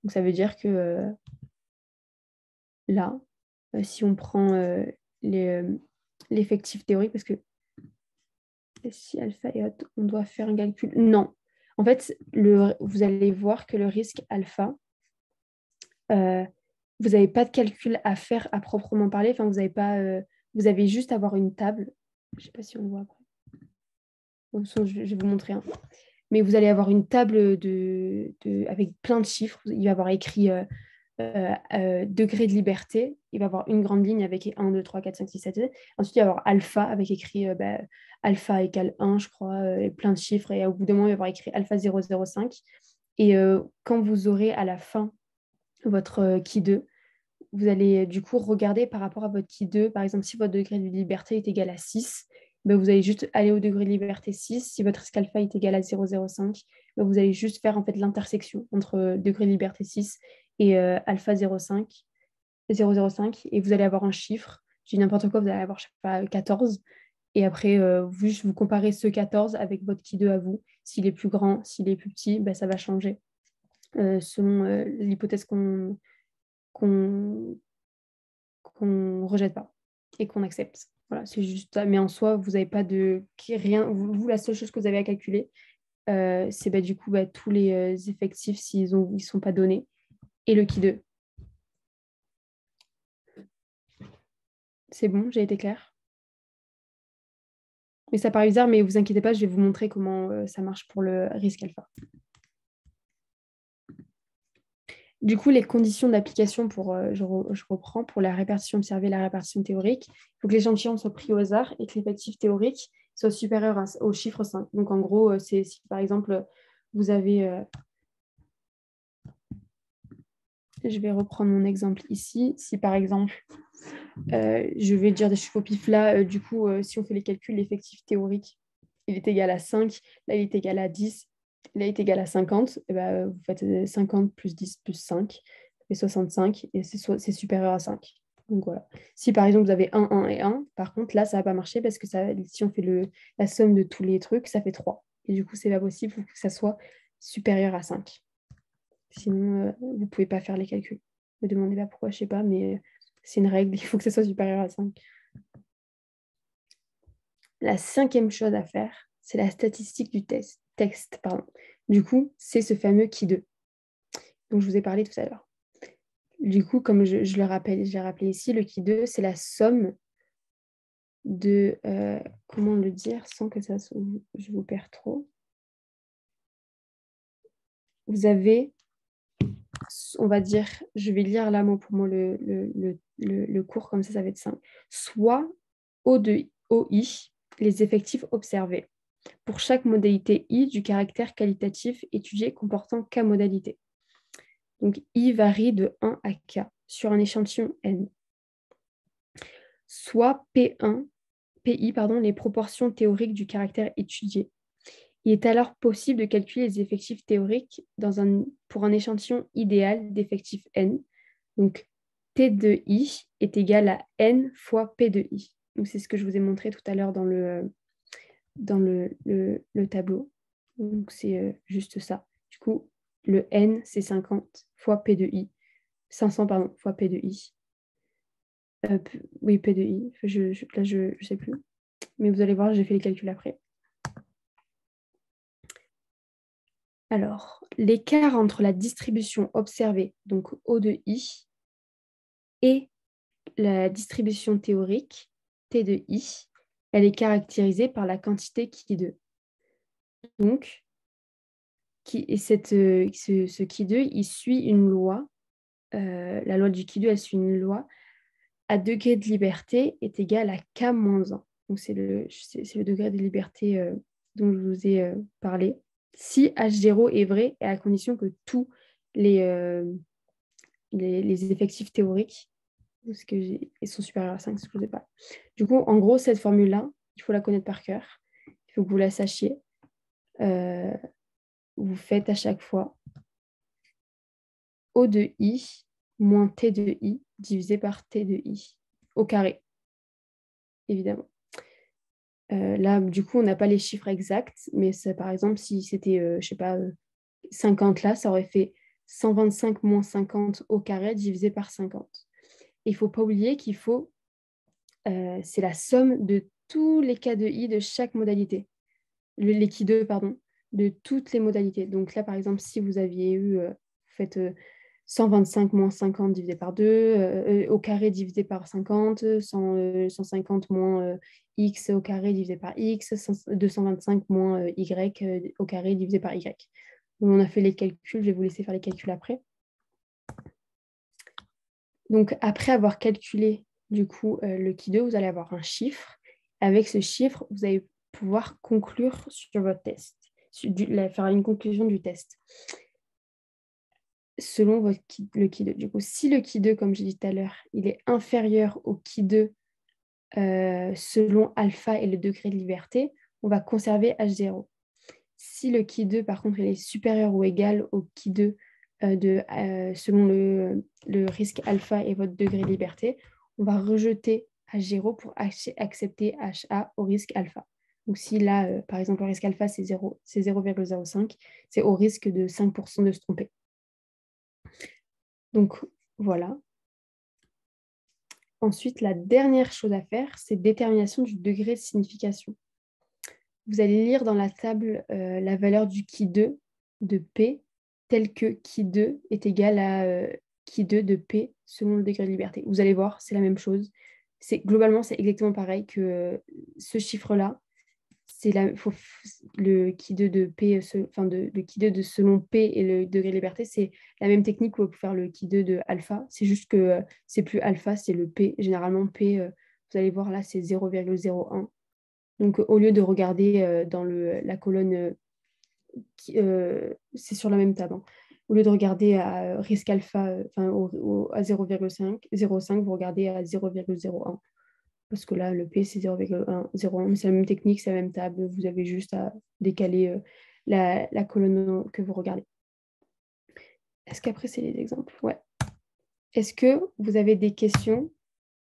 A: Donc, ça veut dire que là, si on prend l'effectif théorique, parce que si alpha est haute, on doit faire un calcul. Non. En fait, vous allez voir que le risque alpha, vous n'avez pas de calcul à faire à proprement parler. Enfin, vous avez juste à avoir une table. Je ne sais pas si on voit après. Je vais vous montrer. Mais vous allez avoir une table avec plein de chiffres. Il va y avoir écrit degré de liberté. Il va y avoir une grande ligne avec 1, 2, 3, 4, 5, 6, 7. Ensuite, il va y avoir alpha avec écrit alpha égale 1, je crois, et plein de chiffres. Et au bout d'un moment, il va y avoir écrit alpha 0,05. Et quand vous aurez à la fin votre qui 2, vous allez du coup regarder par rapport à votre qui 2. Par exemple, si votre degré de liberté est égal à 6, ben, vous allez juste aller au degré de liberté 6. Si votre risque alpha est égal à 0,05, ben, vous allez juste faire en fait l'intersection entre degré de liberté 6 et alpha 0,05 et vous allez avoir un chiffre. Je dis n'importe quoi, vous allez avoir, je sais pas, 14. Et après, vous comparez ce 14 avec votre qui 2 à vous. S'il est plus grand, s'il est plus petit, ben, ça va changer selon l'hypothèse qu'on rejette pas et qu'on accepte. Voilà, c'est juste ça. Mais en soi, vous n'avez pas de rien. Vous, la seule chose que vous avez à calculer, c'est du coup tous les effectifs s'ils ne sont pas donnés et le qui 2. C'est bon, j'ai été claire. Mais ça paraît bizarre, mais vous inquiétez pas, je vais vous montrer comment ça marche pour le risque alpha. Du coup, les conditions d'application je reprends, pour la répartition observée, la répartition théorique, il faut que l'échantillon soit pris au hasard et que l'effectif théorique soit supérieur au chiffre 5. Donc, en gros, c'est si par exemple, vous avez... je vais reprendre mon exemple ici. Si par exemple, je vais dire des chiffres au pif là, du coup, si on fait les calculs, l'effectif théorique, il est égal à 5, là, il est égal à 10, là, il est égal à 50, et ben, vous faites 50 plus 10 plus 5, ça fait 65, et c'est supérieur à 5. Donc voilà. Si par exemple vous avez 1, 1 et 1, par contre, là, ça ne va pas marcher parce que si on fait la somme de tous les trucs, ça fait 3. Et du coup, c'est pas possible, il faut que ça soit supérieur à 5. Sinon, vous ne pouvez pas faire les calculs. Ne me demandez pas pourquoi, je ne sais pas, mais c'est une règle, il faut que ça soit supérieur à 5. La cinquième chose à faire, c'est la statistique du texte. Du coup, c'est ce fameux qui 2 dont je vous ai parlé tout à l'heure. Du coup, comme je le rappelle, je l'ai rappelé ici, le qui 2 c'est la somme de... comment le dire sans que je vous perds trop. Vous avez, on va dire, je vais lire là mot pour mot le cours, comme ça va être simple. Soit O de OI, les effectifs observés, pour chaque modalité I du caractère qualitatif étudié comportant K modalités. Donc, I varie de 1 à K sur un échantillon N. Soit P1, PI, les proportions théoriques du caractère étudié. Il est alors possible de calculer les effectifs théoriques pour un échantillon idéal d'effectifs N. Donc, T de I est égal à N fois P de I. Donc, c'est ce que je vous ai montré tout à l'heure dans le tableau. Donc, c'est juste ça. Du coup, le N, c'est 50 fois P de I. 500, fois P de I. Oui, P de I. Là, je ne sais plus. Mais vous allez voir, j'ai fait les calculs après. Alors, l'écart entre la distribution observée, donc O de I, et la distribution théorique, T de I, elle est caractérisée par la quantité Qui2. Donc, ce Qui2, il suit une loi. La loi du Qui2, elle suit une loi. À degré de liberté est égal à K-1. Donc, c'est le degré de liberté dont je vous ai parlé. Si H0 est vrai, et à condition que tous les, les effectifs théoriques parce que ils sont supérieurs à 5, ce que je ne sais pas. Du coup, en gros, cette formule-là, il faut la connaître par cœur. Il faut que vous la sachiez. Vous faites à chaque fois O de I moins T de I divisé par T de I au carré, évidemment. Là, du coup, on n'a pas les chiffres exacts, mais ça, par exemple, si c'était, je ne sais pas, 50 là, ça aurait fait 125 moins 50 au carré divisé par 50. Il ne faut pas oublier qu'il faut, c'est la somme de tous les cas de I de chaque modalité. Les qui 2, pardon, de toutes les modalités. Donc là, par exemple, si vous aviez eu, vous faites 125 moins 50 divisé par 2, au carré divisé par 50, 150 moins x au carré divisé par x, 225 moins y au carré divisé par y. On a fait les calculs, je vais vous laisser faire les calculs après. Donc après avoir calculé du coup le qui 2, vous allez avoir un chiffre. Avec ce chiffre, vous allez pouvoir conclure sur votre test, faire une conclusion du test selon le qui 2. Du coup, si le qui 2, comme j'ai dit tout à l'heure, il est inférieur au qui 2 selon alpha et le degré de liberté, on va conserver H0. Si le qui 2, par contre, il est supérieur ou égal au qui 2 selon le risque alpha et votre degré de liberté, on va rejeter H0 pour accepter HA au risque alpha. Donc si là, par exemple, le risque alpha, c'est 0,05, c'est au risque de 5% de se tromper. Donc voilà. Ensuite, la dernière chose à faire, c'est détermination du degré de signification. Vous allez lire dans la table la valeur du qui2 de P, telle que qui2 est égal à qui2 de P selon le degré de liberté. Vous allez voir, c'est la même chose. Globalement, c'est exactement pareil que ce chiffre-là. Le qui2 de P, le qui2 de selon P et le degré de liberté, c'est la même technique pour faire le qui2 de alpha. C'est juste que c'est plus alpha, c'est le P. Généralement, P, vous allez voir là, c'est 0,01. Donc, au lieu de regarder dans la colonne, c'est sur la même table. Hein. Au lieu de regarder à risque alpha, à 0,5, vous regardez à 0,01. Parce que là, le P, c'est 0,1, mais c'est la même technique, c'est la même table. Vous avez juste à décaler la colonne que vous regardez. Est-ce qu'après, c'est les exemples? Ouais. Est-ce que vous avez des questions?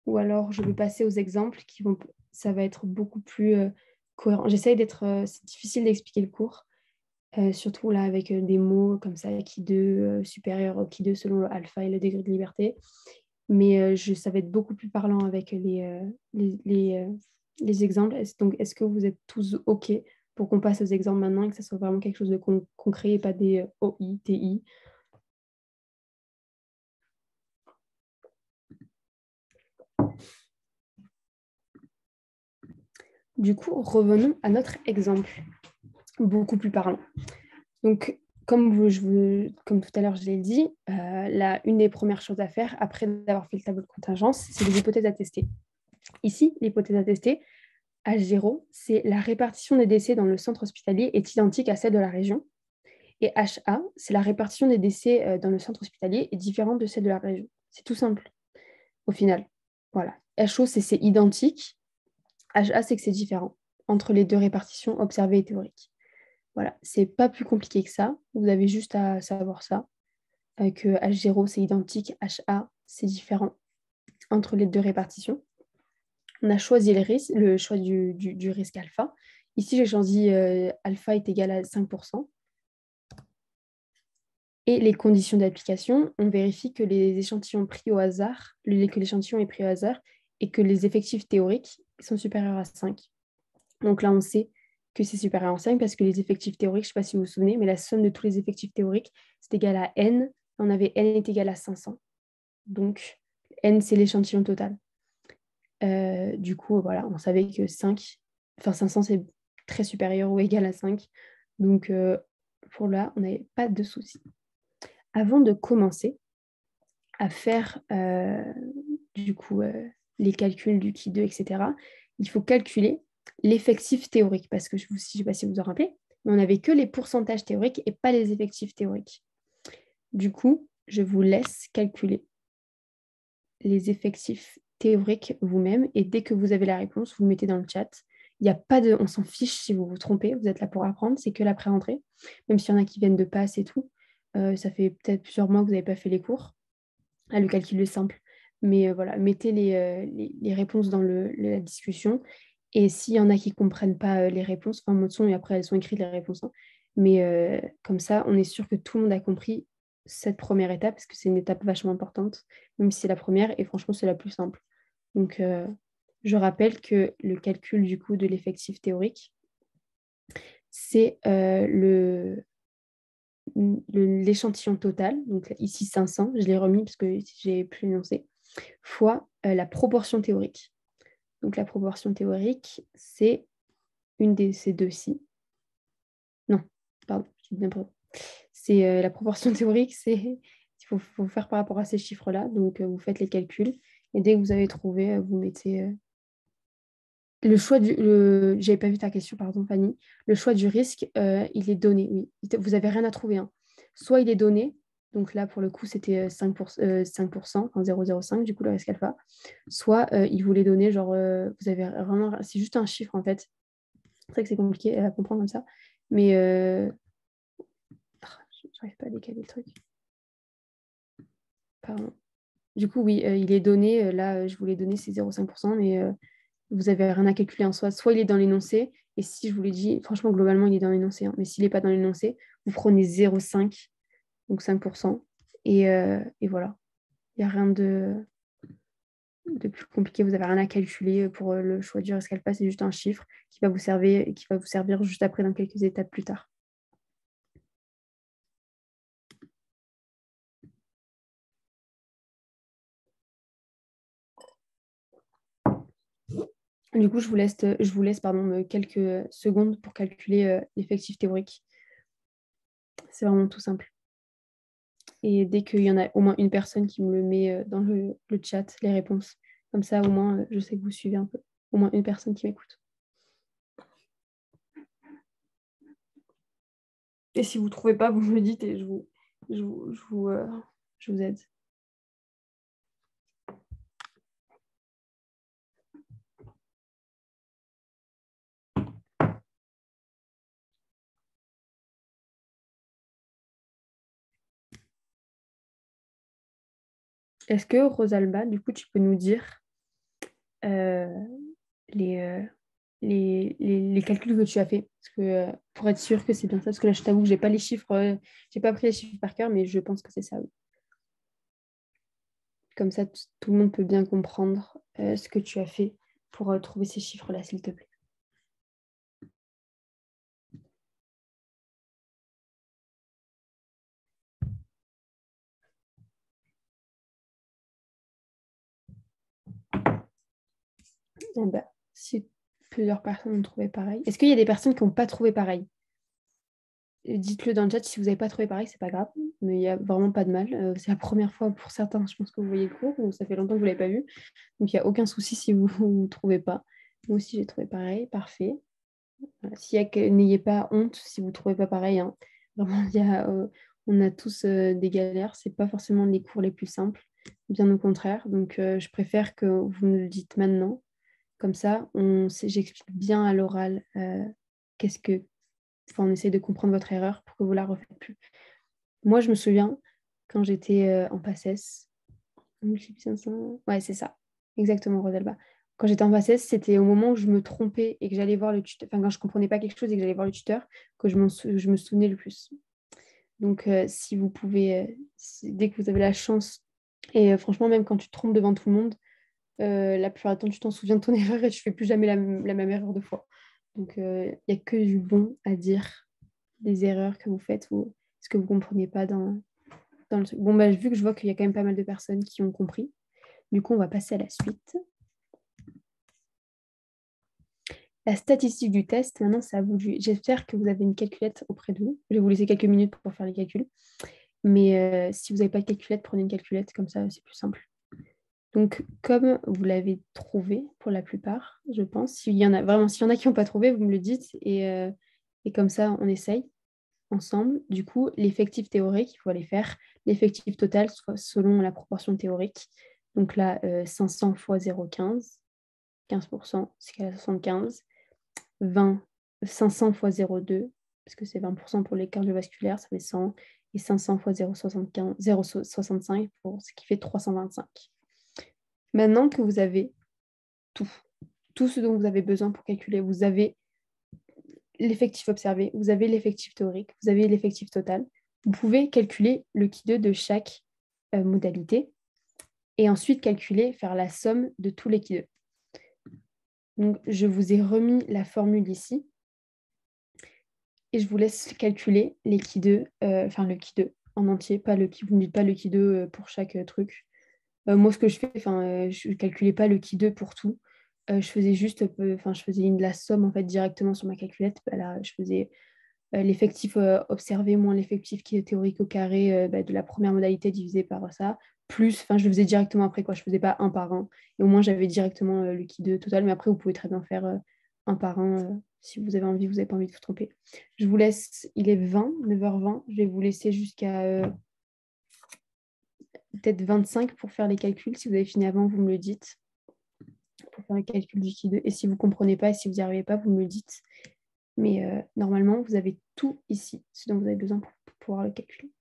A: Ou alors, je vais passer aux exemples ça va être beaucoup plus cohérent. J'essaye d'être... c'est difficile d'expliquer le cours, surtout là avec des mots comme ça, qui 2 supérieur au qui 2 selon le alpha et le degré de liberté. Mais ça va être beaucoup plus parlant avec les exemples. Donc, est-ce que vous êtes tous OK pour qu'on passe aux exemples maintenant et que ça soit vraiment quelque chose de concret et pas des OI, TI? Du coup, revenons à notre exemple, beaucoup plus parlant. Donc, comme tout à l'heure, je l'ai dit, une des premières choses à faire, après d'avoir fait le tableau de contingence, c'est les hypothèses à tester. Ici, l'hypothèse à tester, H0, c'est la répartition des décès dans le centre hospitalier est identique à celle de la région. Et HA, c'est la répartition des décès dans le centre hospitalier est différente de celle de la région. C'est tout simple, au final. Voilà. HO, c'est identique. HA, c'est que c'est différent entre les deux répartitions observées et théoriques. Voilà, c'est pas plus compliqué que ça. Vous avez juste à savoir ça. Que H0, c'est identique. HA, c'est différent entre les deux répartitions. On a choisi le choix du risque alpha. Ici, j'ai choisi alpha est égal à 5%. Et les conditions d'application, on vérifie que les échantillons pris au hasard, que l'échantillon est pris au hasard et que les effectifs théoriques sont supérieurs à 5. Donc là, on sait que c'est supérieur à 5 parce que les effectifs théoriques, je ne sais pas si vous vous souvenez, mais la somme de tous les effectifs théoriques, c'est égal à n. On avait n est égal à 500. Donc, n, c'est l'échantillon total. Du coup, voilà, on savait que 500, c'est très supérieur ou égal à 5. Donc, pour là, on n'avait pas de souci. Avant de commencer à faire, du coup, les calculs du qui 2, etc., il faut calculer l'effectif théorique, parce que je ne sais pas si vous vous en rappelez, mais on n'avait que les pourcentages théoriques et pas les effectifs théoriques. Du coup, je vous laisse calculer les effectifs théoriques vous-même et dès que vous avez la réponse, vous le mettez dans le chat. Il n'y a pas de... On s'en fiche si vous vous trompez, vous êtes là pour apprendre, c'est que la pré-rentrée, même s'il y en a qui viennent de passe et tout. Ça fait peut-être plusieurs mois que vous n'avez pas fait les cours. Le calcul est simple. Mais voilà, mettez les réponses dans la discussion. Et s'il y en a qui ne comprennent pas les réponses, enfin, mode son, et après, elles sont écrites les réponses. Hein. Mais comme ça, on est sûr que tout le monde a compris cette première étape, parce que c'est une étape vachement importante, même si c'est la première, et franchement, c'est la plus simple. Donc, je rappelle que le calcul du coup de l'effectif théorique, c'est l'échantillon total, donc ici 500, je l'ai remis parce que j'ai plus énoncé, fois la proportion théorique. Donc la proportion théorique, c'est une de ces deux-ci. Non, pardon, je dis n'importe quoi. C'est la proportion théorique, c'est il faut faire par rapport à ces chiffres-là. Donc vous faites les calculs et dès que vous avez trouvé, vous mettez le choix du... J'avais pas vu ta question, pardon, Fanny. Le choix du risque, il est donné, oui. Vous n'avez rien à trouver. Hein. Soit il est donné, donc là, pour le coup, c'était 5%, enfin 0,05, du coup, le risque alpha. Soit il vous les donné, genre, vous avez vraiment... C'est juste un chiffre, en fait. C'est vrai que c'est compliqué à comprendre comme ça. Mais... J'arrive pas à décaler le truc. Pardon. Du coup, oui, il est donné. Là, je vous l'ai donné, c'est 0,5%, mais... vous n'avez rien à calculer en soi. Soit il est dans l'énoncé, et si je vous l'ai dit, franchement, globalement, il est dans l'énoncé. Hein, mais s'il n'est pas dans l'énoncé, vous prenez 0,5, donc 5%. Et voilà. Il n'y a rien de plus compliqué. Vous n'avez rien à calculer pour le choix du risque alpha. C'est juste un chiffre qui va vous servir juste après dans quelques étapes plus tard. Du coup, je vous laisse quelques secondes pour calculer l'effectif théorique. C'est vraiment tout simple. Et dès qu'il y en a au moins une personne qui me le met dans le chat, les réponses. Comme ça, au moins, je sais que vous suivez un peu. Au moins une personne qui m'écoute. Et si vous ne trouvez pas, vous me le dites et je vous aide. Est-ce que, Rosalba, du coup, tu peux nous dire euh, les, euh, les calculs que tu as fait parce que, pour être sûr que c'est bien ça, parce que là, je t'avoue que je n'ai pas les chiffres, j'ai pas pris les chiffres par cœur, mais je pense que c'est ça, oui. Comme ça, tout le monde peut bien comprendre ce que tu as fait pour trouver ces chiffres-là, s'il te plaît. Eh ben, si plusieurs personnes ont trouvé pareil. Est-ce qu'il y a des personnes qui n'ont pas trouvé pareil? Dites-le dans le chat si vous n'avez pas trouvé pareil, c'est pas grave, mais il n'y a vraiment pas de mal. C'est la première fois pour certains, je pense que vous voyez le cours, ou ça fait longtemps que vous ne l'avez pas vu. Donc il n'y a aucun souci si vous ne trouvez pas. Moi aussi j'ai trouvé pareil, parfait. Voilà. N'ayez pas honte si vous ne trouvez pas pareil. Hein. Vraiment, on a tous des galères, c'est pas forcément les cours les plus simples, bien au contraire. Donc je préfère que vous me le dites maintenant. Comme ça, j'explique bien à l'oral on essaie de comprendre votre erreur pour que vous ne la refaites plus. Moi, je me souviens, quand j'étais en PACES, ouais, c'est ça, exactement, Rosalba. Quand j'étais en PACES, c'était au moment où je me trompais et que j'allais voir le tuteur, enfin, quand je ne comprenais pas quelque chose et que j'allais voir le tuteur, que je me souvenais le plus. Donc, si vous pouvez, dès que vous avez la chance, et franchement, même quand tu te trompes devant tout le monde, la plupart du temps, tu t'en souviens de ton erreur et tu ne fais plus jamais la même erreur deux fois. Donc, il n'y a que du bon à dire, des erreurs que vous faites ou ce que vous ne comprenez pas dans le truc. Bon, bah, vu que je vois qu'il y a quand même pas mal de personnes qui ont compris, du coup, on va passer à la suite. La statistique du test, maintenant, c'est à vous. J'espère que vous avez une calculette auprès de vous. Je vais vous laisser quelques minutes pour faire les calculs. Mais si vous n'avez pas de calculette, prenez une calculette, comme ça, c'est plus simple. Donc, comme vous l'avez trouvé pour la plupart, je pense, s'il y en a vraiment, s'il y en a qui n'ont pas trouvé, vous me le dites et comme ça, on essaye ensemble. Du coup, l'effectif théorique, il faut aller faire l'effectif total selon la proportion théorique. Donc là, 500 fois 0,15, 15%, c'est égal à 75. 20, 500 fois 0,2, parce que c'est 20% pour les cardiovasculaires, ça fait 100. Et 500 fois 0,75, 0,65, ce qui fait 325. Maintenant que vous avez tout, tout ce dont vous avez besoin pour calculer, vous avez l'effectif observé, vous avez l'effectif théorique, vous avez l'effectif total, vous pouvez calculer le Q2 de chaque modalité et ensuite calculer, faire la somme de tous les Q2. Donc, je vous ai remis la formule ici et je vous laisse calculer les Q2, enfin le Q2 en entier, pas le vous ne dites pas le Q2 pour chaque truc. Moi, ce que je fais, je ne calculais pas le Q2 pour tout. Je faisais juste, je faisais la somme en fait directement sur ma calculette. Bah, là, je faisais l'effectif observé moins l'effectif qui est théorique au carré de la première modalité divisé par ça, plus, je le faisais directement après, quoi. Je ne faisais pas un par un. Et au moins, j'avais directement le Q2 total. Mais après, vous pouvez très bien faire un par un si vous avez envie, vous n'avez pas envie de vous tromper. Je vous laisse, il est 20, 9h20. Je vais vous laisser jusqu'à peut-être 25 pour faire les calculs. Si vous avez fini avant, vous me le dites pour faire le calcul du Q2. Et si vous ne comprenez pas et si vous n'y arrivez pas, vous me le dites. Mais normalement, vous avez tout ici, ce dont vous avez besoin pour pouvoir le calculer.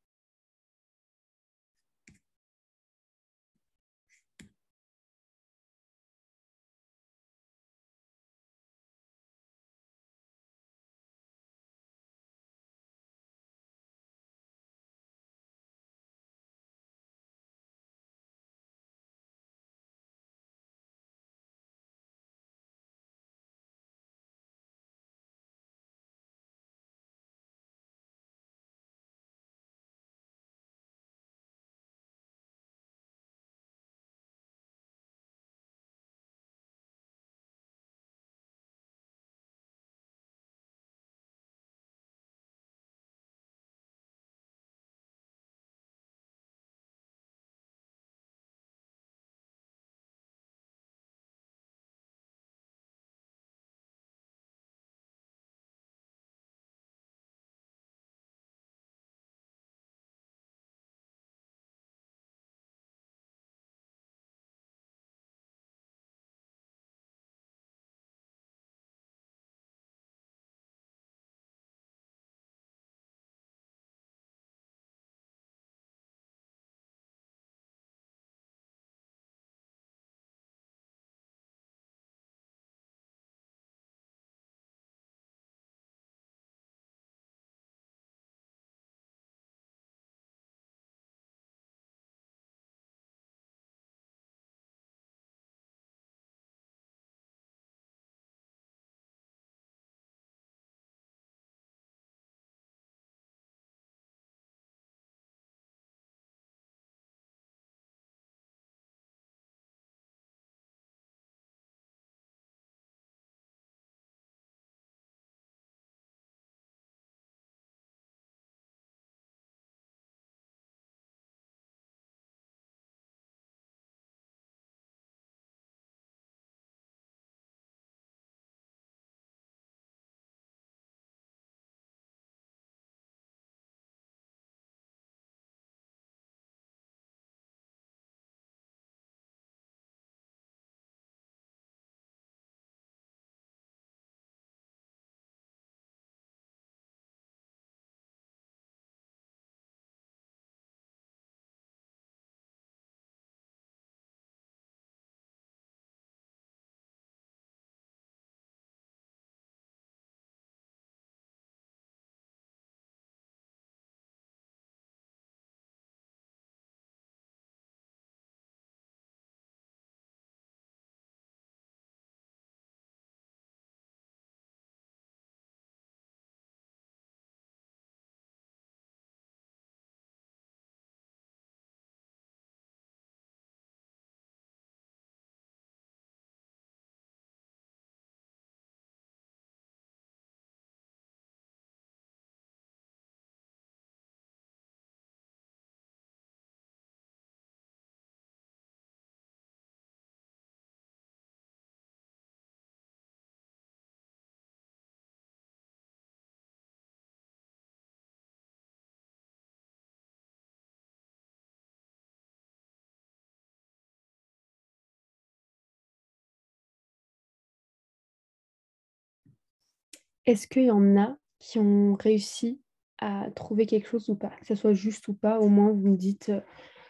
A: est-ce qu'il y en a qui ont réussi à trouver quelque chose ou pas? Que ce soit juste ou pas, au moins vous me dites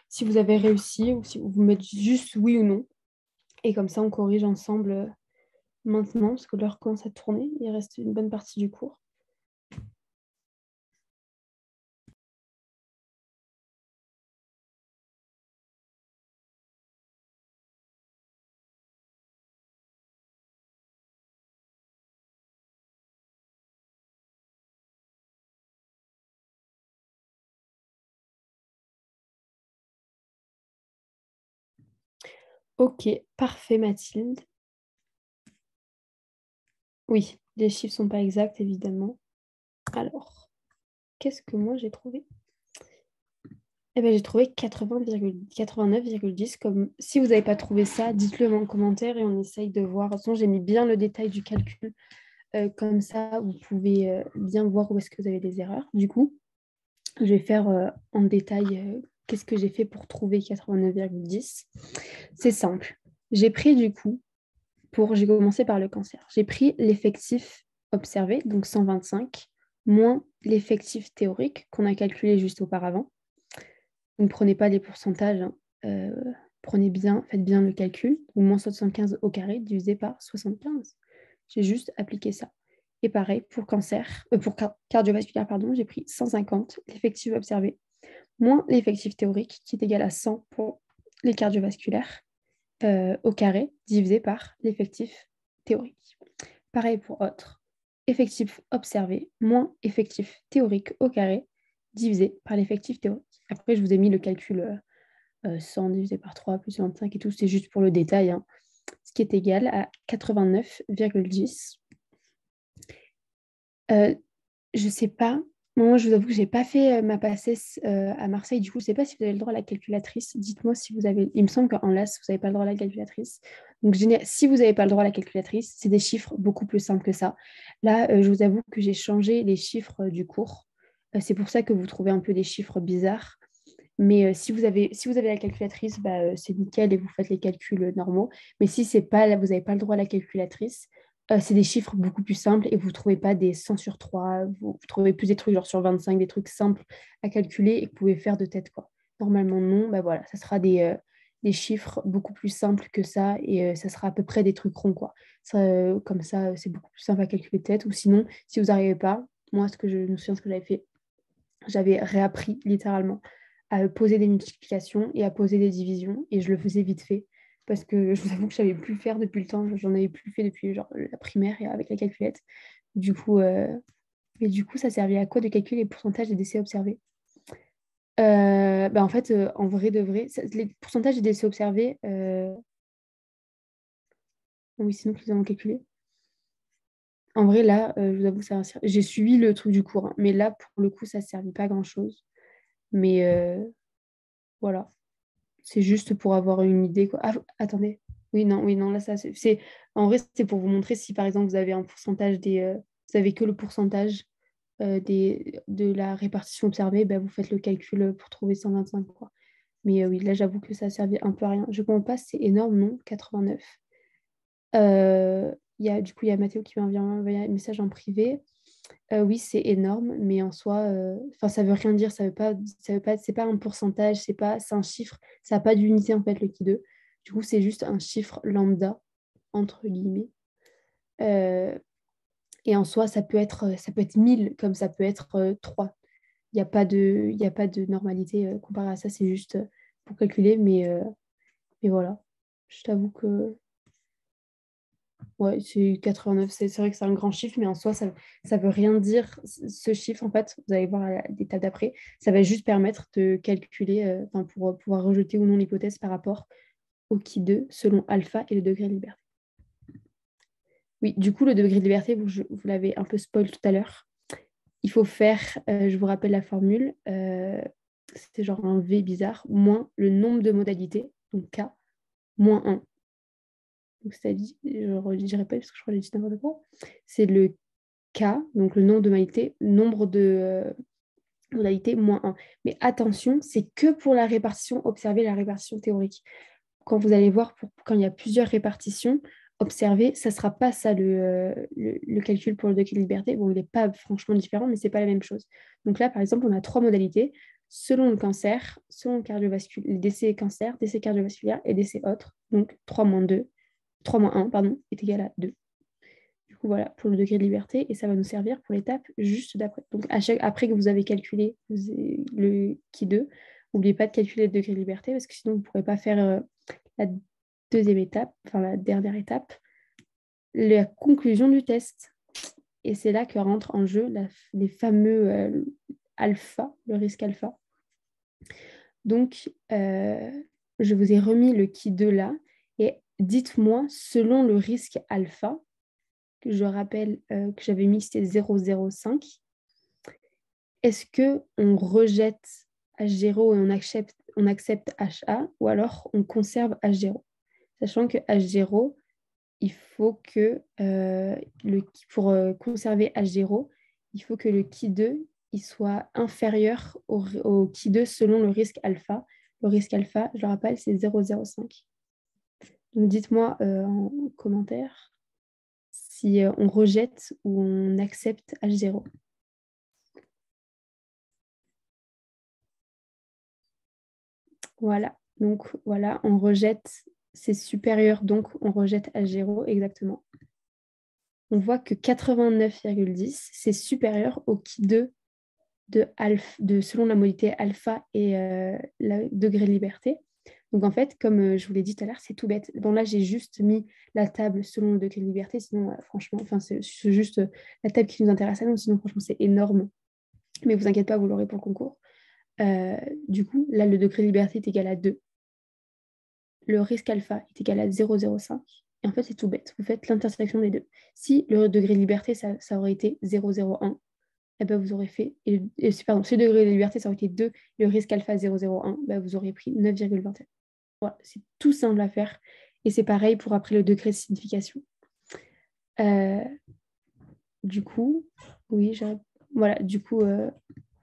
A: si vous avez réussi ou si vous mettez juste oui ou non. Et comme ça, on corrige ensemble maintenant, parce que l'heure commence à tourner. Il reste une bonne partie du cours. Ok, parfait Mathilde. Oui, les chiffres sont pas exacts, évidemment. Alors, qu'est-ce que moi j'ai trouvé? Eh ben, j'ai trouvé 89,10. Comme si vous n'avez pas trouvé ça, dites-le en commentaire et on essaye de voir. De toute façon, j'ai mis bien le détail du calcul. Comme ça, vous pouvez bien voir où est-ce que vous avez des erreurs. Du coup, je vais faire en détail qu'est-ce que j'ai fait pour trouver 89,10. C'est simple. J'ai pris du coup, j'ai commencé par le cancer. J'ai pris l'effectif observé, donc 125, moins l'effectif théorique qu'on a calculé juste auparavant. Donc, ne prenez pas les pourcentages, hein. Faites bien le calcul. Donc, moins 75 au carré divisé par 75. J'ai juste appliqué ça. Et pareil, pour cardiovasculaire, pardon, j'ai pris 150, l'effectif observé, moins l'effectif théorique, qui est égal à 100 pour les cardiovasculaires, au carré, divisé par l'effectif théorique. Pareil pour autre. Effectif observé, moins effectif théorique au carré, divisé par l'effectif théorique. Après, je vous ai mis le calcul 100 divisé par 3 plus 25 et tout, c'est juste pour le détail, hein, ce qui est égal à 89,10. Je ne sais pas, moi je vous avoue que je n'ai pas fait ma PACES à Marseille, du coup je ne sais pas si vous avez le droit à la calculatrice. Dites-moi si vous avez, il me semble qu'en LAS, vous n'avez pas le droit à la calculatrice. Donc si vous n'avez pas le droit à la calculatrice, c'est des chiffres beaucoup plus simples que ça. Là, je vous avoue que j'ai changé les chiffres du cours. C'est pour ça que vous trouvez un peu des chiffres bizarres. Mais si vous avez la calculatrice, c'est nickel et vous faites les calculs normaux. Mais si c'est pas, là, vous n'avez pas le droit à la calculatrice, c'est des chiffres beaucoup plus simples et vous ne trouvez pas des 100 sur 3, vous trouvez plus des trucs genre sur 25, des trucs simples à calculer et que vous pouvez faire de tête, quoi. Normalement, non, voilà, ça sera des chiffres beaucoup plus simples que ça et ça sera à peu près des trucs ronds, quoi. Ça, comme ça, c'est beaucoup plus simple à calculer de tête. Ou sinon, si vous n'arrivez pas, moi, ce que je me souviens, ce que j'avais fait, j'avais réappris littéralement à poser des multiplications et à poser des divisions et je le faisais vite fait parce que je vous avoue que je ne savais plus faire depuis le temps, j'en avais plus fait depuis genre la primaire et avec la calculette. Du coup, et du coup, ça servait à quoi de calculer les pourcentages des décès observés? En fait, en vrai de vrai, les pourcentages des décès observés, oui, sinon qu'ils avons calculé. En vrai, là, je vous avoue, j'ai suivi le truc du cours, hein, mais là, pour le coup, ça ne servait pas à grand-chose. Mais voilà. C'est juste pour avoir une idée, quoi. Ah, attendez. Oui, non, là, ça, en vrai, c'est pour vous montrer si, par exemple, vous avez un pourcentage vous avez que le pourcentage de la répartition observée, vous faites le calcul pour trouver 125, quoi. Mais oui, là, j'avoue que ça servait un peu à rien. Je ne comprends pas, c'est énorme, non? 89. Du coup, il y a Mathéo qui m'a envoyé un message en privé. Oui, c'est énorme, mais en soi, ça veut rien dire, c'est pas un pourcentage, c'est un chiffre, ça n'a pas d'unité en fait, le qui 2. Du coup, c'est juste un chiffre lambda, entre guillemets. Euh, et en soi, ça peut être 1000 comme ça peut être 3. Il y a pas de normalité comparé à ça, c'est juste pour calculer, mais voilà. Je t'avoue que ouais, c'est 89, c'est vrai que c'est un grand chiffre, mais en soi, ça ne veut rien dire. Ce chiffre, en fait, vous allez voir à l'étape d'après, ça va juste permettre de calculer, pour pouvoir rejeter ou non l'hypothèse par rapport au qui 2 selon alpha et le degré de liberté. Oui, du coup, le degré de liberté, vous l'avez un peu spoil tout à l'heure. Il faut faire, je vous rappelle la formule, c'était genre un V bizarre, moins le nombre de modalités, donc K, moins 1. Donc, c'est-à-dire, je ne redirai pas parce que je crois que j'ai dit n'importe quoi. C'est le K, donc le nombre de modalités moins 1. Mais attention, c'est que pour la répartition observée, la répartition théorique. Quand vous allez voir, quand il y a plusieurs répartitions, observer, ça ne sera pas ça le calcul pour le degré de liberté. Bon, il n'est pas franchement différent, mais ce n'est pas la même chose. Donc là, par exemple, on a 3 modalités selon le cancer, selon le cardiovasculaire, les décès cancer, décès cardiovasculaire et décès autres. Donc 3 moins 2, 3 moins 1, pardon, est égal à 2. Du coup, voilà, pour le degré de liberté, et ça va nous servir pour l'étape juste d'après. Donc, après que vous avez calculé le qui 2, n'oubliez pas de calculer le degré de liberté, parce que sinon, vous ne pourrez pas faire la deuxième étape, enfin la dernière étape, la conclusion du test. Et c'est là que rentre en jeu les fameux alpha, le risque alpha. Donc, je vous ai remis le qui 2 là, et dites-moi, selon le risque alpha, que je rappelle que j'avais mis, c'était 0,05. Est-ce qu'on rejette H0 et on accepte HA ou alors on conserve H0? Sachant que H0, il faut que, pour conserver H0, il faut que le Ki2 il soit inférieur au Ki2 selon le risque alpha. Le risque alpha, je le rappelle, c'est 0,05. Donc dites-moi en commentaire si on rejette ou on accepte H0. Voilà, donc voilà, on rejette, c'est supérieur, donc on rejette H0 exactement. On voit que 89,10, c'est supérieur au Ki2 selon la modalité alpha et le degré de liberté. Donc en fait, comme je vous l'ai dit tout à l'heure, c'est tout bête. Bon là, j'ai juste mis la table selon le degré de liberté, sinon franchement, c'est juste la table qui nous intéresse à nous, sinon franchement, c'est énorme. Mais vous inquiétez pas, vous l'aurez pour le concours. Du coup, là, le degré de liberté est égal à 2. Le risque alpha est égal à 0,05. Et en fait, c'est tout bête. Vous faites l'intersection des deux. Si le degré de liberté, ça aurait été 0,01, eh ben, vous aurez fait, pardon, si le degré de liberté, ça aurait été 2, le risque alpha 0,01, ben, vous aurez pris 9,21. Voilà, c'est tout simple à faire. Et c'est pareil pour après le degré de signification. Du coup, oui, voilà, du coup, un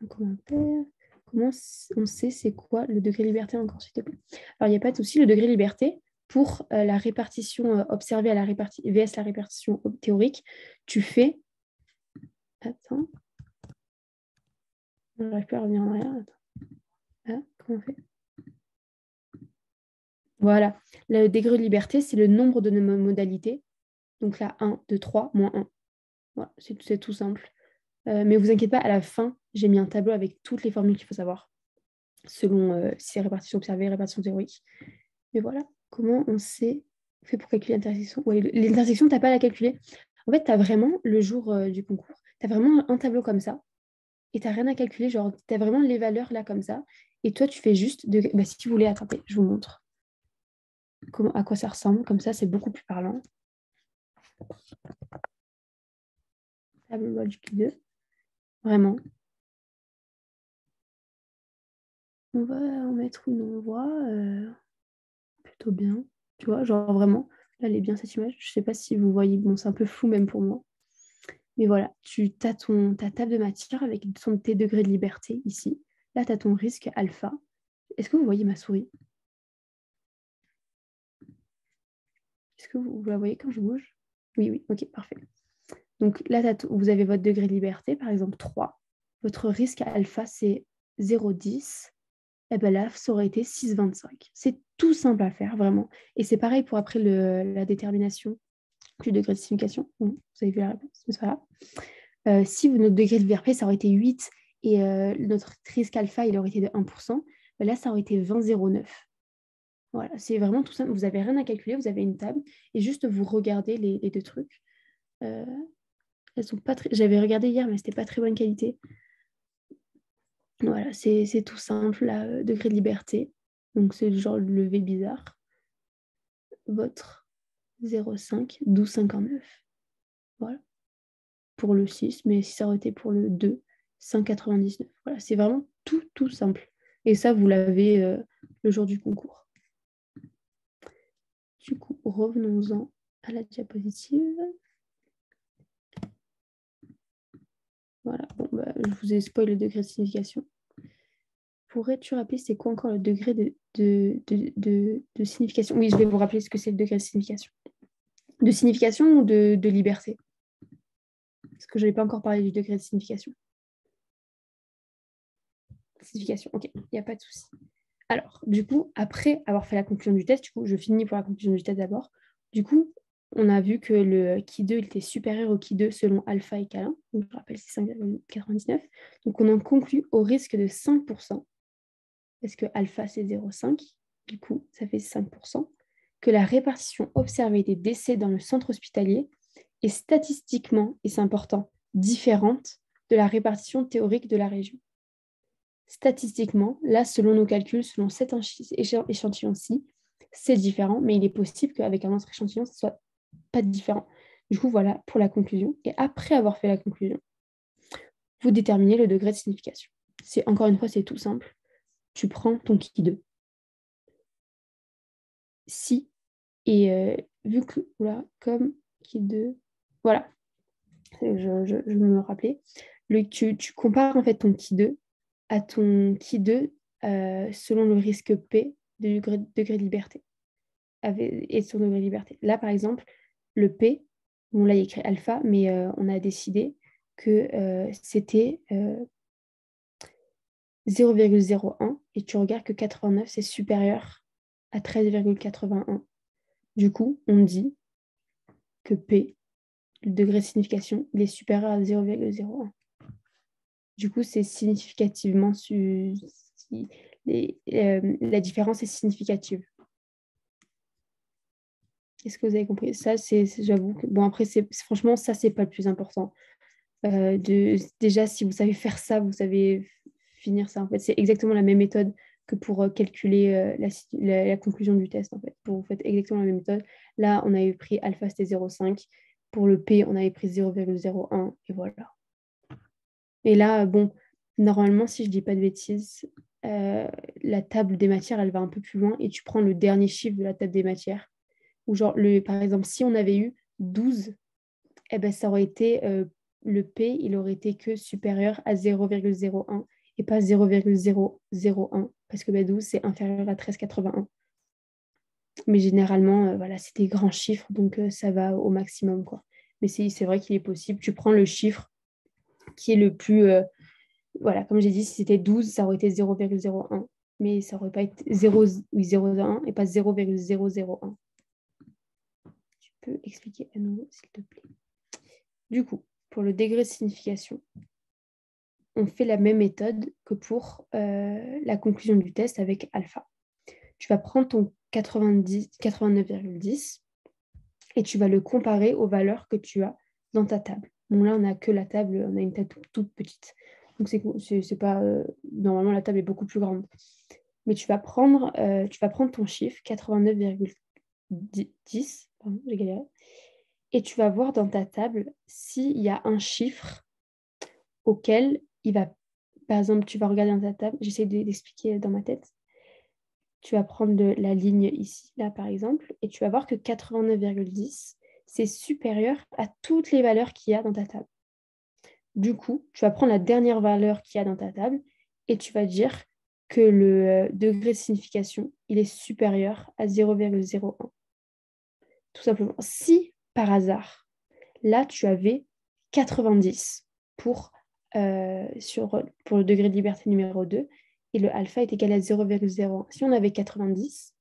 A: commentaire. Comment on sait c'est quoi le degré de liberté encore, s'il te plaît? Alors, il n'y a pas de souci, le degré de liberté, pour la répartition observée à la répartition vs la répartition théorique, tu fais... Attends. Je n'arrive pas à revenir en arrière. Attends. Ah, comment on fait? Voilà. Le degré de liberté, c'est le nombre de nos modalités. Donc là, 1, 2, 3, moins 1. Voilà, c'est tout simple. Mais vous inquiétez pas, à la fin, j'ai mis un tableau avec toutes les formules qu'il faut savoir, selon si c'est répartition observée, répartition théorique. Mais voilà, comment on s'est fait pour calculer l'intersection. Ouais, l'intersection, tu n'as pas à la calculer. En fait, tu as vraiment, le jour du concours, tu as vraiment un tableau comme ça, et tu n'as rien à calculer, genre, tu as vraiment les valeurs là comme ça, et toi, tu fais juste, bah, si vous voulez, attendez, je vous montre à quoi ça ressemble, comme ça, c'est beaucoup plus parlant. Tableau du Q2, vraiment. On va en mettre une, on voit plutôt bien, tu vois, genre vraiment, là, elle est bien cette image, je sais pas si vous voyez, bon, c'est un peu flou même pour moi, mais voilà, tu as ta table de matière avec tes degrés de liberté ici, là, tu as ton risque alpha. Est-ce que vous voyez ma souris? Est-ce que vous la voyez quand je bouge? Oui, oui, ok, parfait. Donc là, vous avez votre degré de liberté, par exemple 3. Votre risque alpha, c'est 0,10. Et bien là, ça aurait été 6,25. C'est tout simple à faire, vraiment. Et c'est pareil pour après la détermination du degré de signification. Bon, vous avez vu la réponse, mais c'est pas grave. Si notre degré de liberté, ça aurait été 8 et notre risque alpha, il aurait été de 1%, ben là, ça aurait été 20,09. Voilà, c'est vraiment tout simple. Vous n'avez rien à calculer, vous avez une table et juste vous regardez les deux trucs. Elles sont pas très... J'avais regardé hier, mais c'était pas très bonne qualité. Voilà, c'est tout simple, là, degré de liberté. Donc c'est le genre de levé bizarre. Votre 0,5, 12,59. Voilà. Pour le 6, mais si ça aurait été pour le 2, 5,99. Voilà, c'est vraiment tout simple. Et ça, vous l'avez le jour du concours. Du coup, revenons-en à la diapositive. Voilà, bon, bah, je vous ai spoilé le degré de signification. Pourrais-tu rappeler c'est quoi encore le degré de signification? Oui, je vais vous rappeler ce que c'est le degré de signification. De signification ou de liberté? Parce que je n'avais pas encore parlé du degré de signification. Signification, ok, il n'y a pas de souci. Alors, du coup, après avoir fait la conclusion du test, du coup, je finis pour la conclusion du test d'abord. Du coup, on a vu que le Ki2 il était supérieur au Ki2 selon alpha égale 1. Donc, je rappelle, c'est 5,99. Donc, on en conclut au risque de 5%, parce que alpha, c'est 0,5. Du coup, ça fait 5%, que la répartition observée des décès dans le centre hospitalier est statistiquement, et c'est important, différente de la répartition théorique de la région. Statistiquement, là, selon nos calculs, selon cet échantillon-ci, c'est différent, mais il est possible qu'avec un autre échantillon, ce ne soit pas différent. Du coup, voilà pour la conclusion. Et après avoir fait la conclusion, vous déterminez le degré de signification. Encore une fois, c'est tout simple. Tu prends ton Ki2. Si, et vu que, voilà, comme Ki2, voilà, je me rappelais, tu compares en fait ton Ki2 à ton Ki2 selon le risque P de degré de liberté et son degré de liberté. Là, par exemple, le P, bon là il y a écrit alpha, mais on a décidé que c'était 0,01 et tu regardes que 89 c'est supérieur à 13,81. Du coup, on dit que P, le degré de signification, il est supérieur à 0,01. Du coup, c'est significativement la différence est significative. Est-ce que vous avez compris? Ça, j'avoue que bon, après, franchement, ça, c'est pas le plus important. Déjà, si vous savez faire ça, vous savez finir ça. En fait, c'est exactement la même méthode que pour calculer la conclusion du test. En fait, vous faites exactement la même méthode. Là, on avait pris alpha, c'était 0,5. Pour le P, on avait pris 0,01. Et voilà. Et là, bon, normalement, si je dis pas de bêtises, la table des matières, elle va un peu plus loin et tu prends le dernier chiffre de la table des matières. Ou genre, par exemple, si on avait eu 12, eh ben, ça aurait été, le P, il aurait été que supérieur à 0,01 et pas 0,001 parce que 12, c'est inférieur à 13,81. Mais généralement, voilà, c'est des grands chiffres, donc ça va au maximum, quoi. Mais c'est vrai qu'il est possible. Tu prends le chiffre qui est le plus... voilà, comme j'ai dit, si c'était 12, ça aurait été 0,01. Mais ça n'aurait pas été 0,01 et pas 0,001. Tu peux expliquer à nouveau, s'il te plaît. Du coup, pour le degré de signification, on fait la même méthode que pour la conclusion du test avec alpha. Tu vas prendre ton 89,10 et tu vas le comparer aux valeurs que tu as dans ta table. Bon, là, on n'a que la table, on a une table toute petite. Donc, c'est pas... normalement, la table est beaucoup plus grande. Mais tu vas prendre ton chiffre, 89,10, pardon, j'ai galéré, et tu vas voir dans ta table s'il y a un chiffre auquel il va... Par exemple, tu vas regarder dans ta table, j'essaie d'expliquer dans ma tête. Tu vas prendre la ligne ici, là par exemple, et tu vas voir que 89,10, c'est supérieur à toutes les valeurs qu'il y a dans ta table. Du coup, tu vas prendre la dernière valeur qu'il y a dans ta table et tu vas dire que le degré de signification, il est supérieur à 0,01. Tout simplement. Si, par hasard, là, tu avais 90 pour le degré de liberté numéro 2 et le alpha est égal à 0,01. Si on avait 90,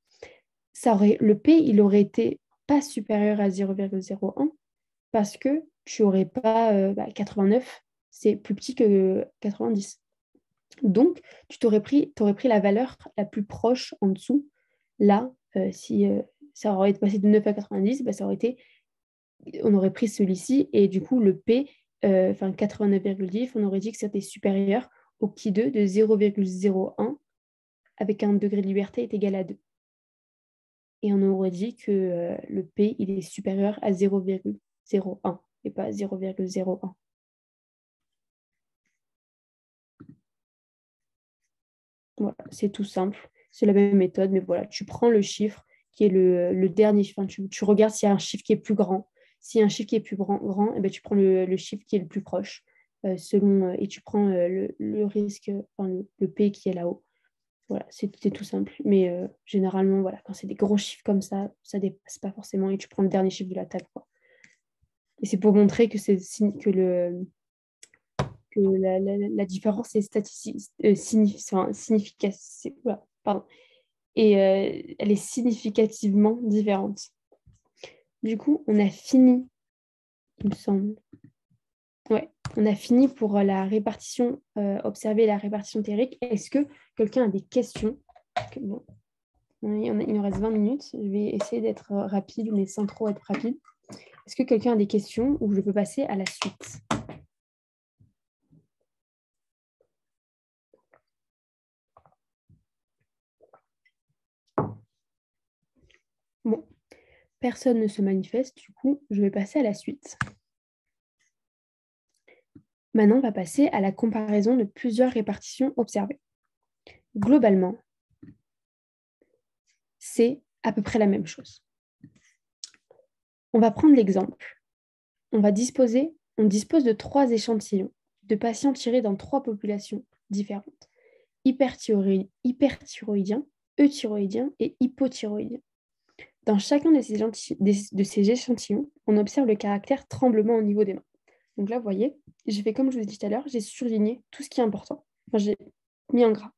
A: le P, il aurait été pas supérieur à 0,01 parce que tu n'aurais pas 89, c'est plus petit que 90. Donc, t'aurais pris la valeur la plus proche en dessous. Là, si ça aurait été passé de 9 à 90, ça aurait été, on aurait pris celui-ci et du coup, le P, 89,10, on aurait dit que c'était supérieur au Ki2 de 0,01 avec un degré de liberté est égal à 2. Et on aurait dit que le P, il est supérieur à 0,01 et pas 0,01. Voilà, c'est tout simple. C'est la même méthode, mais voilà, tu prends le chiffre qui est le dernier. Enfin, tu regardes s'il y a un chiffre qui est plus grand. S'il y a un chiffre qui est plus grand et ben, tu prends le chiffre qui est le plus proche et tu prends le risque, enfin, le P qui est là-haut. Voilà, c'est tout simple. Mais généralement, voilà, quand c'est des gros chiffres comme ça ne dépasse pas forcément et tu prends le dernier chiffre de la table, quoi. Et c'est pour montrer que, que la différence est statistique, significative. Voilà, pardon. Et elle est significativement différente. Du coup, on a fini, il me semble. Ouais, on a fini pour la répartition, observer la répartition théorique. Est-ce que quelqu'un a des questions? Bon, il nous reste 20 minutes. Je vais essayer d'être rapide, mais sans trop être rapide. Est-ce que quelqu'un a des questions ou je peux passer à la suite? Bon, personne ne se manifeste, du coup, je vais passer à la suite. Maintenant, on va passer à la comparaison de plusieurs répartitions observées. Globalement, c'est à peu près la même chose. On va prendre l'exemple. On dispose de 3 échantillons de patients tirés dans 3 populations différentes. Hyperthyroïdiens, euthyroïdiens et hypothyroïdiens. Dans chacun de ces échantillons, on observe le caractère tremblement au niveau des mains. Donc là, vous voyez, j'ai fait comme je vous ai dit tout à l'heure, j'ai surligné tout ce qui est important. Enfin, j'ai mis en gras.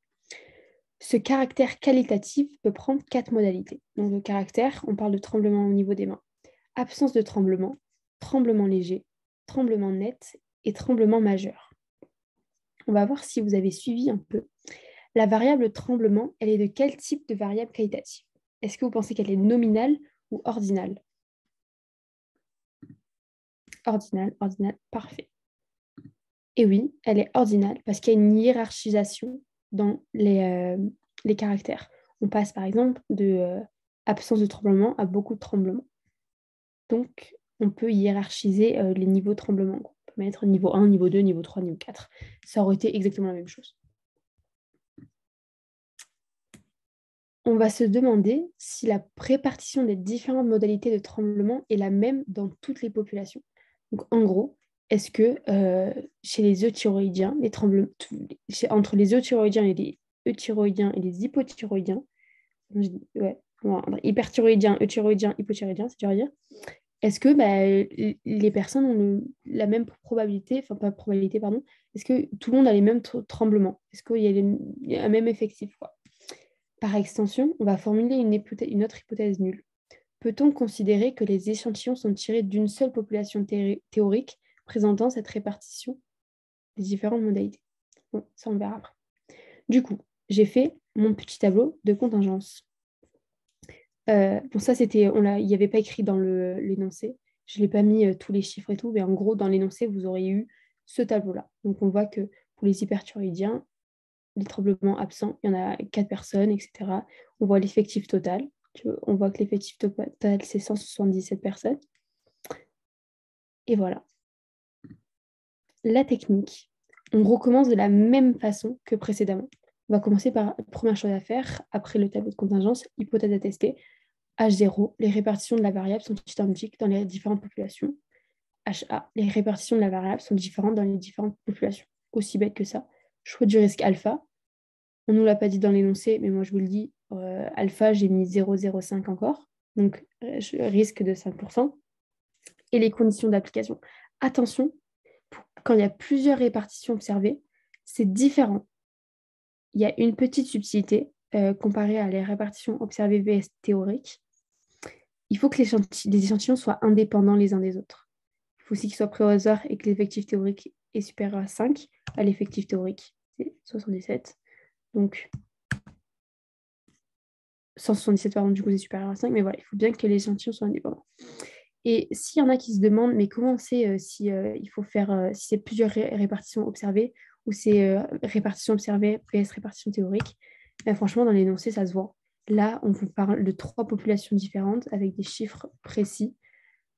A: Ce caractère qualitatif peut prendre 4 modalités. Donc le caractère, on parle de tremblement au niveau des mains. Absence de tremblement, tremblement léger, tremblement net et tremblement majeur. On va voir si vous avez suivi un peu. La variable tremblement, elle est de quel type de variable qualitative? Est-ce que vous pensez qu'elle est nominale ou ordinale? Ordinale, parfait. Et oui, elle est ordinale parce qu'il y a une hiérarchisation dans les caractères. On passe par exemple de absence de tremblement à beaucoup de tremblements. Donc, on peut hiérarchiser les niveaux de tremblement. On peut mettre niveau 1, niveau 2, niveau 3, niveau 4. Ça aurait été exactement la même chose. On va se demander si la répartition des différentes modalités de tremblement est la même dans toutes les populations. Donc, en gros, est-ce que chez les euthyroïdiens, entre les euthyroïdiens et les hypothyroïdiens, ouais, hyperthyroïdiens, euthyroïdiens, hypothyroïdiens, c'est dur à dire, est-ce que les personnes ont la même probabilité, enfin pas probabilité, pardon, est-ce que tout le monde a les mêmes tremblements? Est-ce qu'il y a un même effectif, quoi? Par extension, on va formuler une autre hypothèse nulle. Peut-on considérer que les échantillons sont tirés d'une seule population théorique présentant cette répartition des différentes modalités? Bon, ça on verra après. Du coup, j'ai fait mon petit tableau de contingence. Bon, ça, il n'y avait pas écrit dans l'énoncé. Je ne l'ai pas mis tous les chiffres et tout, mais en gros, dans l'énoncé, vous auriez eu ce tableau-là. Donc, on voit que pour les hyperthyroïdiens, les tremblements absents, il y en a 4 personnes, etc. On voit l'effectif total. On voit que l'effectif total, c'est 177 personnes. Et voilà. La technique, on recommence de la même façon que précédemment. On va commencer par la première chose à faire, après le tableau de contingence, hypothèse à tester. H0, les répartitions de la variable sont identiques dans les différentes populations. HA, les répartitions de la variable sont différentes dans les différentes populations. Aussi bête que ça. Choix du risque alpha. On ne nous l'a pas dit dans l'énoncé, mais moi je vous le dis, alpha, j'ai mis 0,05 encore, donc risque de 5%. Et les conditions d'application. Attention, quand il y a plusieurs répartitions observées, c'est différent. Il y a une petite subtilité comparée à les répartitions observées vs théoriques. Il faut que les échantillons soient indépendants les uns des autres. Il faut aussi qu'ils soient pris au hasard et que l'effectif théorique est supérieur à 5. À l'effectif théorique, c'est 77. Donc, 177, pardon, du coup, c'est supérieur à 5. Mais voilà, il faut bien que les échantillons soient indépendants. Et s'il y en a qui se demandent, mais comment on sait si il faut faire, si c'est plusieurs répartitions observées ou c'est répartition observée vs répartition théorique, ben, franchement, dans l'énoncé, ça se voit. Là, on vous parle de 3 populations différentes avec des chiffres précis,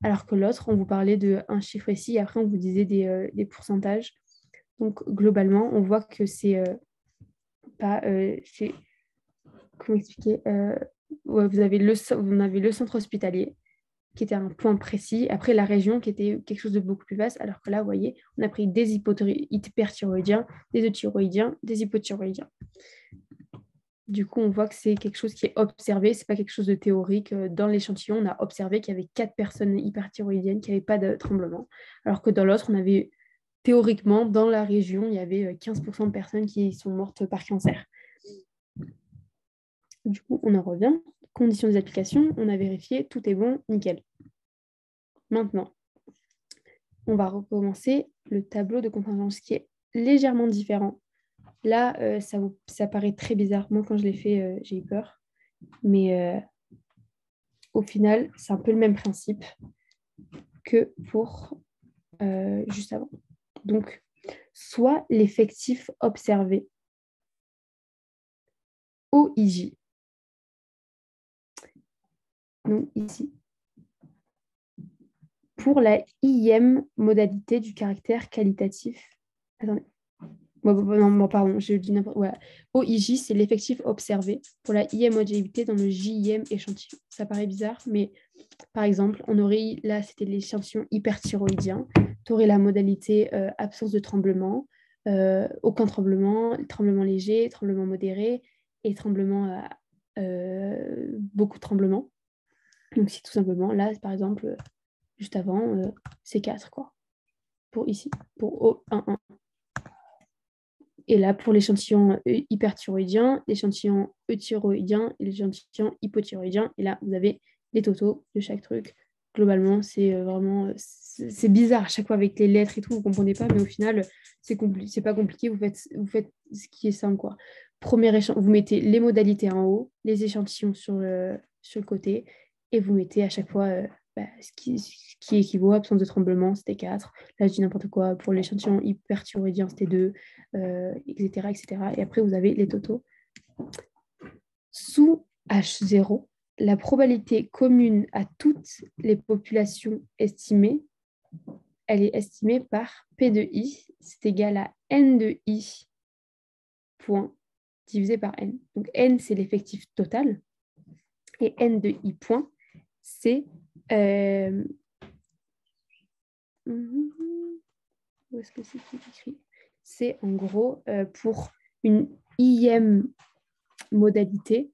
A: alors que l'autre, on vous parlait d'un chiffre précis et après, on vous disait des pourcentages. Donc, globalement, on voit que c'est pas... comment expliquer ouais, vous avez le centre hospitalier qui était un point précis. Après, la région qui était quelque chose de beaucoup plus vaste, alors que là, vous voyez, on a pris des hyperthyroïdiens, des euthyroïdiens, des hypothyroïdiens. du coup, on voit que c'est quelque chose qui est observé, ce n'est pas quelque chose de théorique. Dans l'échantillon, on a observé qu'il y avait 4 personnes hyperthyroïdiennes qui n'avaient pas de tremblement, alors que dans l'autre, on avait théoriquement, dans la région, il y avait 15% de personnes qui sont mortes par cancer. Du coup, on en revient. Conditions des applications, on a vérifié, tout est bon, nickel. Maintenant, on va recommencer le tableau de contingence qui est légèrement différent. Là, ça paraît très bizarre. Moi, quand je l'ai fait, j'ai eu peur. Mais au final, c'est un peu le même principe que pour juste avant. Donc, soit l'effectif observé, OIJ. Donc, ici. Pour la IM modalité du caractère qualitatif. Attendez. Non, pardon, je dis n'importe quoi. OIJ, c'est l'effectif observé pour la IM modalité dans le JIM échantillon. Ça paraît bizarre, mais par exemple, on aurait, là, c'était l'échantillon hyperthyroïdien. Tu aurais la modalité absence de tremblement, aucun tremblement, tremblement léger, tremblement modéré et tremblement, beaucoup de tremblements. Donc, c'est tout simplement, là, par exemple, juste avant, c'est 4, quoi. Pour ici, pour O11. Et là, pour l'échantillon hyperthyroïdien, l'échantillon euthyroïdien et l'échantillon hypothyroïdien. Et là, vous avez les totaux de chaque truc. Globalement, c'est vraiment... C'est bizarre à chaque fois avec les lettres et tout, vous ne comprenez pas, mais au final, c'est pas compliqué. Vous faites ce qui est simple, quoi. Vous mettez les modalités en haut, les échantillons sur le côté, et vous mettez à chaque fois ce qui équivaut à absence de tremblement, c'était 4. Là, je dis n'importe quoi. Pour l'échantillon hyperthyroïdien, c'était 2. Etc., etc. Et après, vous avez les totaux. Sous H0, la probabilité commune à toutes les populations estimées, elle est estimée par P de I, c'est égal à N de I point divisé par N. Donc N, c'est l'effectif total, et N de I point, c'est... Où est-ce que c'est écrit ? C'est en gros pour une IM modalité,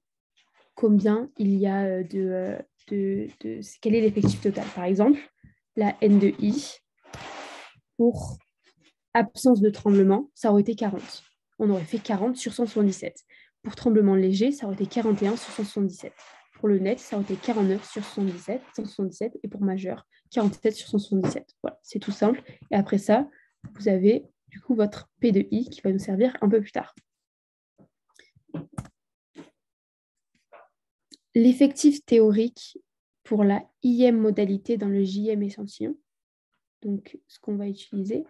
A: combien il y a quel est l'effectif total. Par exemple, la N de I, pour absence de tremblement, ça aurait été 40. On aurait fait 40 sur 177. Pour tremblement léger, ça aurait été 41 sur 177. Pour le net, ça aurait été 49 sur 177. Et pour majeur, 47 sur 177. Voilà, c'est tout simple. Et après ça, vous avez du coup votre P de I qui va nous servir un peu plus tard. L'effectif théorique pour la IM modalité dans le JM échantillon, donc ce qu'on va utiliser,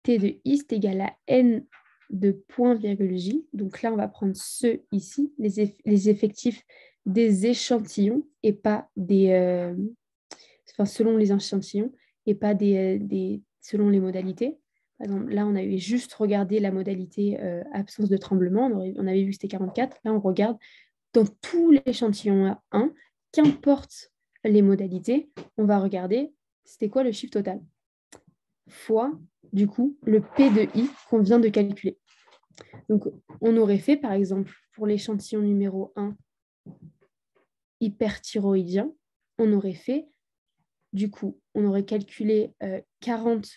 A: T de I c'est égal à N de point virgule J. Donc là, on va prendre ceux ici, les effectifs des échantillons et pas des... selon les échantillons et pas selon les modalités. Par exemple, là, on avait juste regardé la modalité absence de tremblement. On avait vu que c'était 44. Là, on regarde dans tout l'échantillon 1, qu'importe les modalités, on va regarder c'était quoi le chiffre total fois, du coup, le P de I qu'on vient de calculer. Donc, on aurait fait, par exemple, pour l'échantillon numéro 1 hyperthyroïdien, on aurait fait, du coup, on aurait calculé 40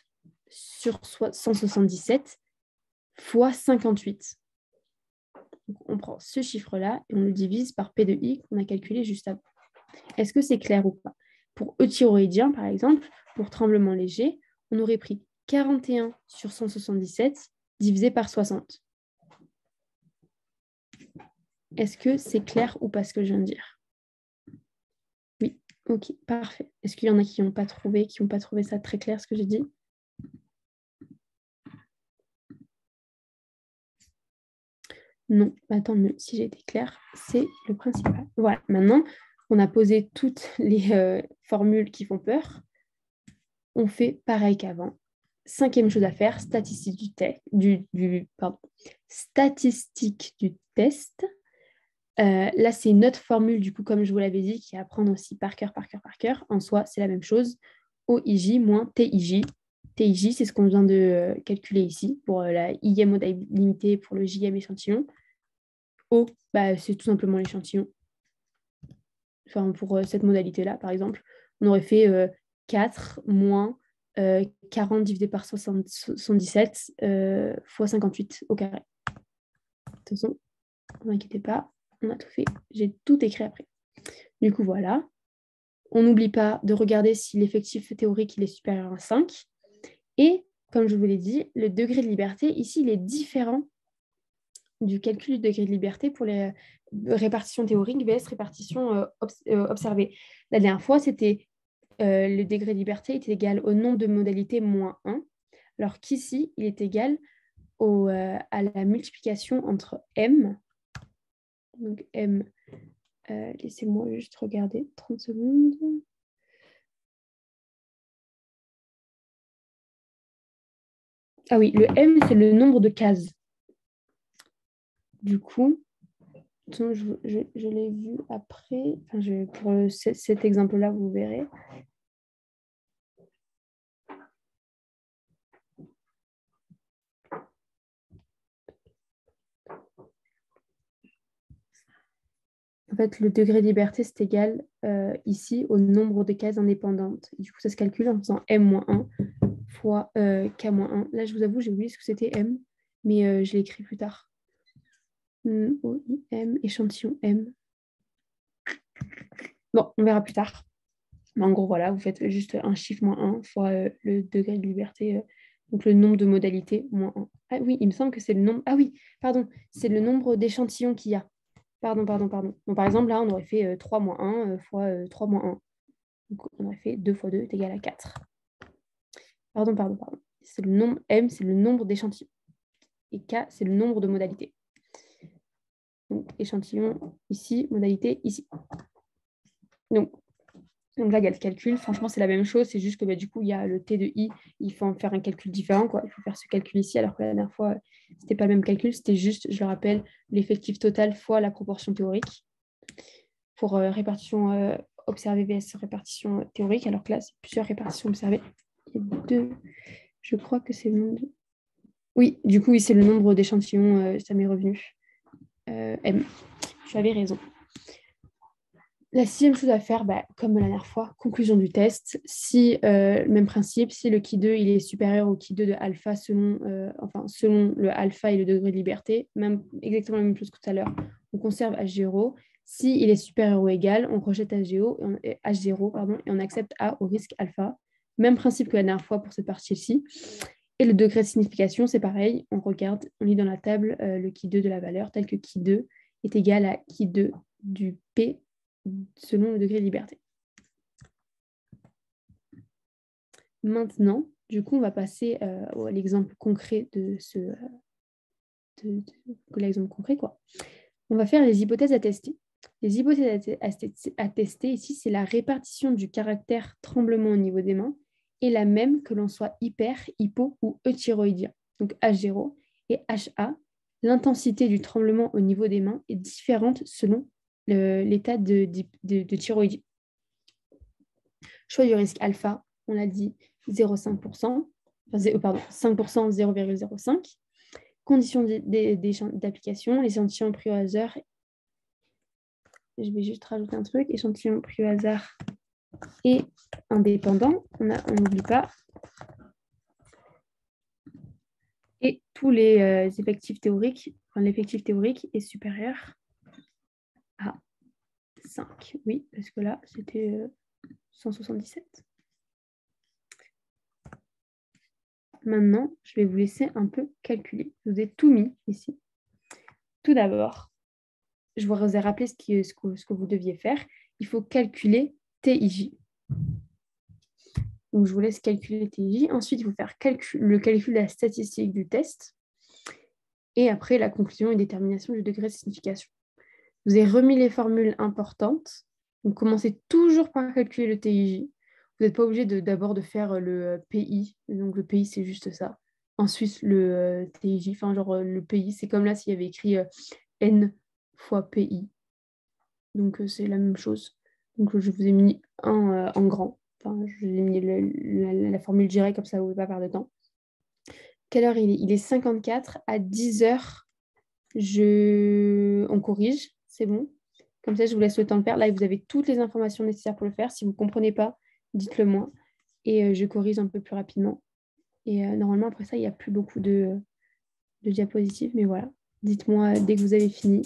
A: sur 177 fois 58. Donc, on prend ce chiffre-là et on le divise par P de I qu'on a calculé juste avant. Est-ce que c'est clair ou pas? Pour euthyroïdien, par exemple, pour tremblement léger, on aurait pris 41 sur 177 divisé par 60. Est-ce que c'est clair ou pas ce que je viens de dire? Oui, ok, parfait. Est-ce qu'il y en a qui n'ont pas trouvé ça très clair ce que j'ai dit? Non, tant mieux. Si j'ai été claire, c'est le principal. Voilà, maintenant, on a posé toutes les formules qui font peur. On fait pareil qu'avant. 5e chose à faire, statistique statistique du test. Là, c'est une autre formule, du coup, comme je vous l'avais dit, qui est à prendre aussi par cœur. En soi, c'est la même chose. OIJ moins TIJ. TIJ, c'est ce qu'on vient de calculer ici pour la IM modalité pour le JM échantillon. O, bah, c'est tout simplement l'échantillon. Enfin, pour cette modalité-là, par exemple, on aurait fait 4 moins 40 divisé par 77 fois 58 au carré. De toute façon, ne vous inquiétez pas, on a tout fait. J'ai tout écrit après. Du coup, voilà. On n'oublie pas de regarder si l'effectif théorique il est supérieur à 5. Et, comme je vous l'ai dit, le degré de liberté, ici, il est différent du calcul du degré de liberté pour les répartitions théoriques vs répartitions observées. La dernière fois, c'était le degré de liberté était égal au nombre de modalités moins 1, alors qu'ici, il est égal à la multiplication entre m. Donc m, laissez-moi juste regarder 30 secondes. Ah oui, le m, c'est le nombre de cases. Du coup, je l'ai vu après. Enfin, pour cet exemple-là, vous verrez. En fait, le degré de liberté, c'est égal ici au nombre de cases indépendantes. Et du coup, ça se calcule en faisant m-1 fois k-1. Là, je vous avoue, j'ai oublié ce que c'était m, mais je l'ai écrit plus tard. O-I-M, échantillon m. Bon, on verra plus tard. Mais en gros, voilà, vous faites juste un chiffre moins 1 fois le degré de liberté, donc le nombre de modalités moins 1. Ah oui, il me semble que c'est le nombre... Ah oui, pardon, c'est le nombre d'échantillons qu'il y a. Pardon. Bon, par exemple, là, on aurait fait 3 moins 1 fois 3 moins 1. Donc, on aurait fait 2 fois 2 est égal à 4. Pardon. C'est le nombre M, c'est le nombre d'échantillons. Et K, c'est le nombre de modalités. Donc, échantillon ici, modalité ici. Donc là, il y a le calcul. Franchement, c'est la même chose. C'est juste que du coup, il y a le T de I. Il faut en faire un calcul différent, quoi. Il faut faire ce calcul ici, alors que la dernière fois, ce n'était pas le même calcul. C'était juste, je le rappelle, l'effectif total fois la proportion théorique pour répartition observée vs répartition théorique, alors que là, c'est plusieurs répartitions observées. Il y a 2. Je crois que c'est le nombre de... Oui, du coup, oui, c'est le nombre d'échantillons, ça m'est revenu. M. J'avais raison. La sixième chose à faire, comme la dernière fois, conclusion du test. Si, même principe, si le Ki2 il est supérieur au Ki2 de alpha selon le alpha et le degré de liberté, même, exactement la même chose que tout à l'heure, on conserve H0. Si il est supérieur ou égal, on rejette H0, et on accepte A au risque alpha. Même principe que la dernière fois pour cette partie-ci. Et le degré de signification, c'est pareil. On regarde, on lit dans la table le Ki2 de la valeur, tel que Ki2 est égal à Ki2 du P selon le degré de liberté. Maintenant, du coup, on va passer à l'exemple concret l'exemple concret, quoi. On va faire les hypothèses à tester. Les hypothèses à tester ici, c'est la répartition du caractère tremblement au niveau des mains et la même que l'on soit hyper, hypo ou euthyroïdien. Donc H0 et HA, l'intensité du tremblement au niveau des mains est différente selon l'état de thyroïdie. Choix du risque alpha, on l'a dit, 0,5%, pardon, 5%, 0,05. Conditions d'application, l'échantillon pris au hasard. Je vais juste rajouter un truc, échantillon pris au hasard et indépendant, on n'oublie pas. Et tous les effectifs théoriques, l'effectif théorique est supérieur à 5. Oui, parce que là, c'était 177. Maintenant, je vais vous laisser un peu calculer. Je vous ai tout mis ici. Tout d'abord, je vous ai rappelé ce que vous deviez faire. Il faut calculer TIJ. Donc, je vous laisse calculer TIJ. Ensuite, il faut faire le calcul de la statistique du test. Et après, la conclusion et détermination du degré de signification. Je vous ai remis les formules importantes. Donc, commencez toujours par calculer le TIJ. Vous n'êtes pas obligé d'abord de faire le PI. Donc, le PI, c'est juste ça. Ensuite, le TIJ. Enfin, genre, le PI, c'est comme là s'il y avait écrit N fois PI. Donc, c'est la même chose. Donc, je vous ai mis un en grand. Enfin, je vous ai mis la formule directe, comme ça, vous ne pouvez pas perdre de temps. Quelle heure il est? Il est 54 à 10h. On corrige, c'est bon. Comme ça, je vous laisse le temps de faire. Là, vous avez toutes les informations nécessaires pour le faire. Si vous ne comprenez pas, dites-le moi. Et je corrige un peu plus rapidement. Et normalement, après ça, il n'y a plus beaucoup de diapositives. Mais voilà, dites-moi dès que vous avez fini.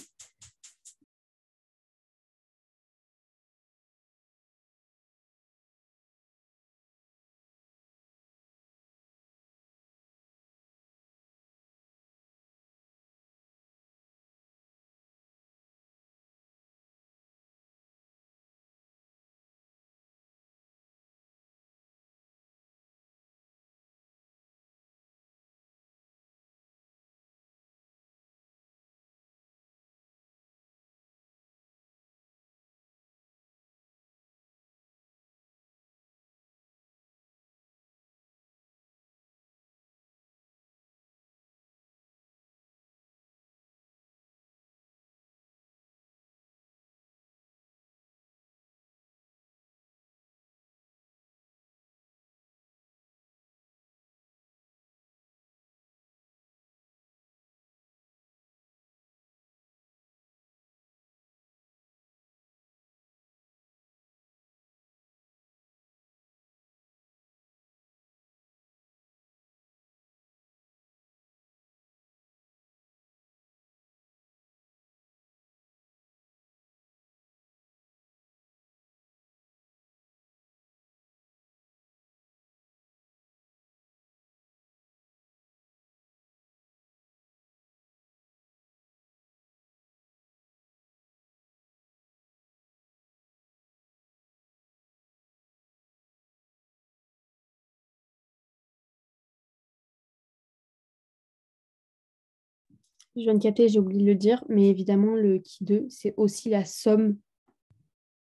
A: Je viens de capter, j'ai oublié de le dire, mais évidemment, le qui 2, c'est aussi la somme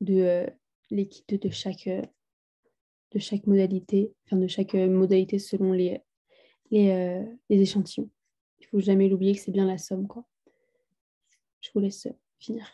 A: de les qui 2 de chaque modalité, enfin de chaque modalité selon les échantillons. Il ne faut jamais l'oublier que c'est bien la somme, quoi. Je vous laisse finir.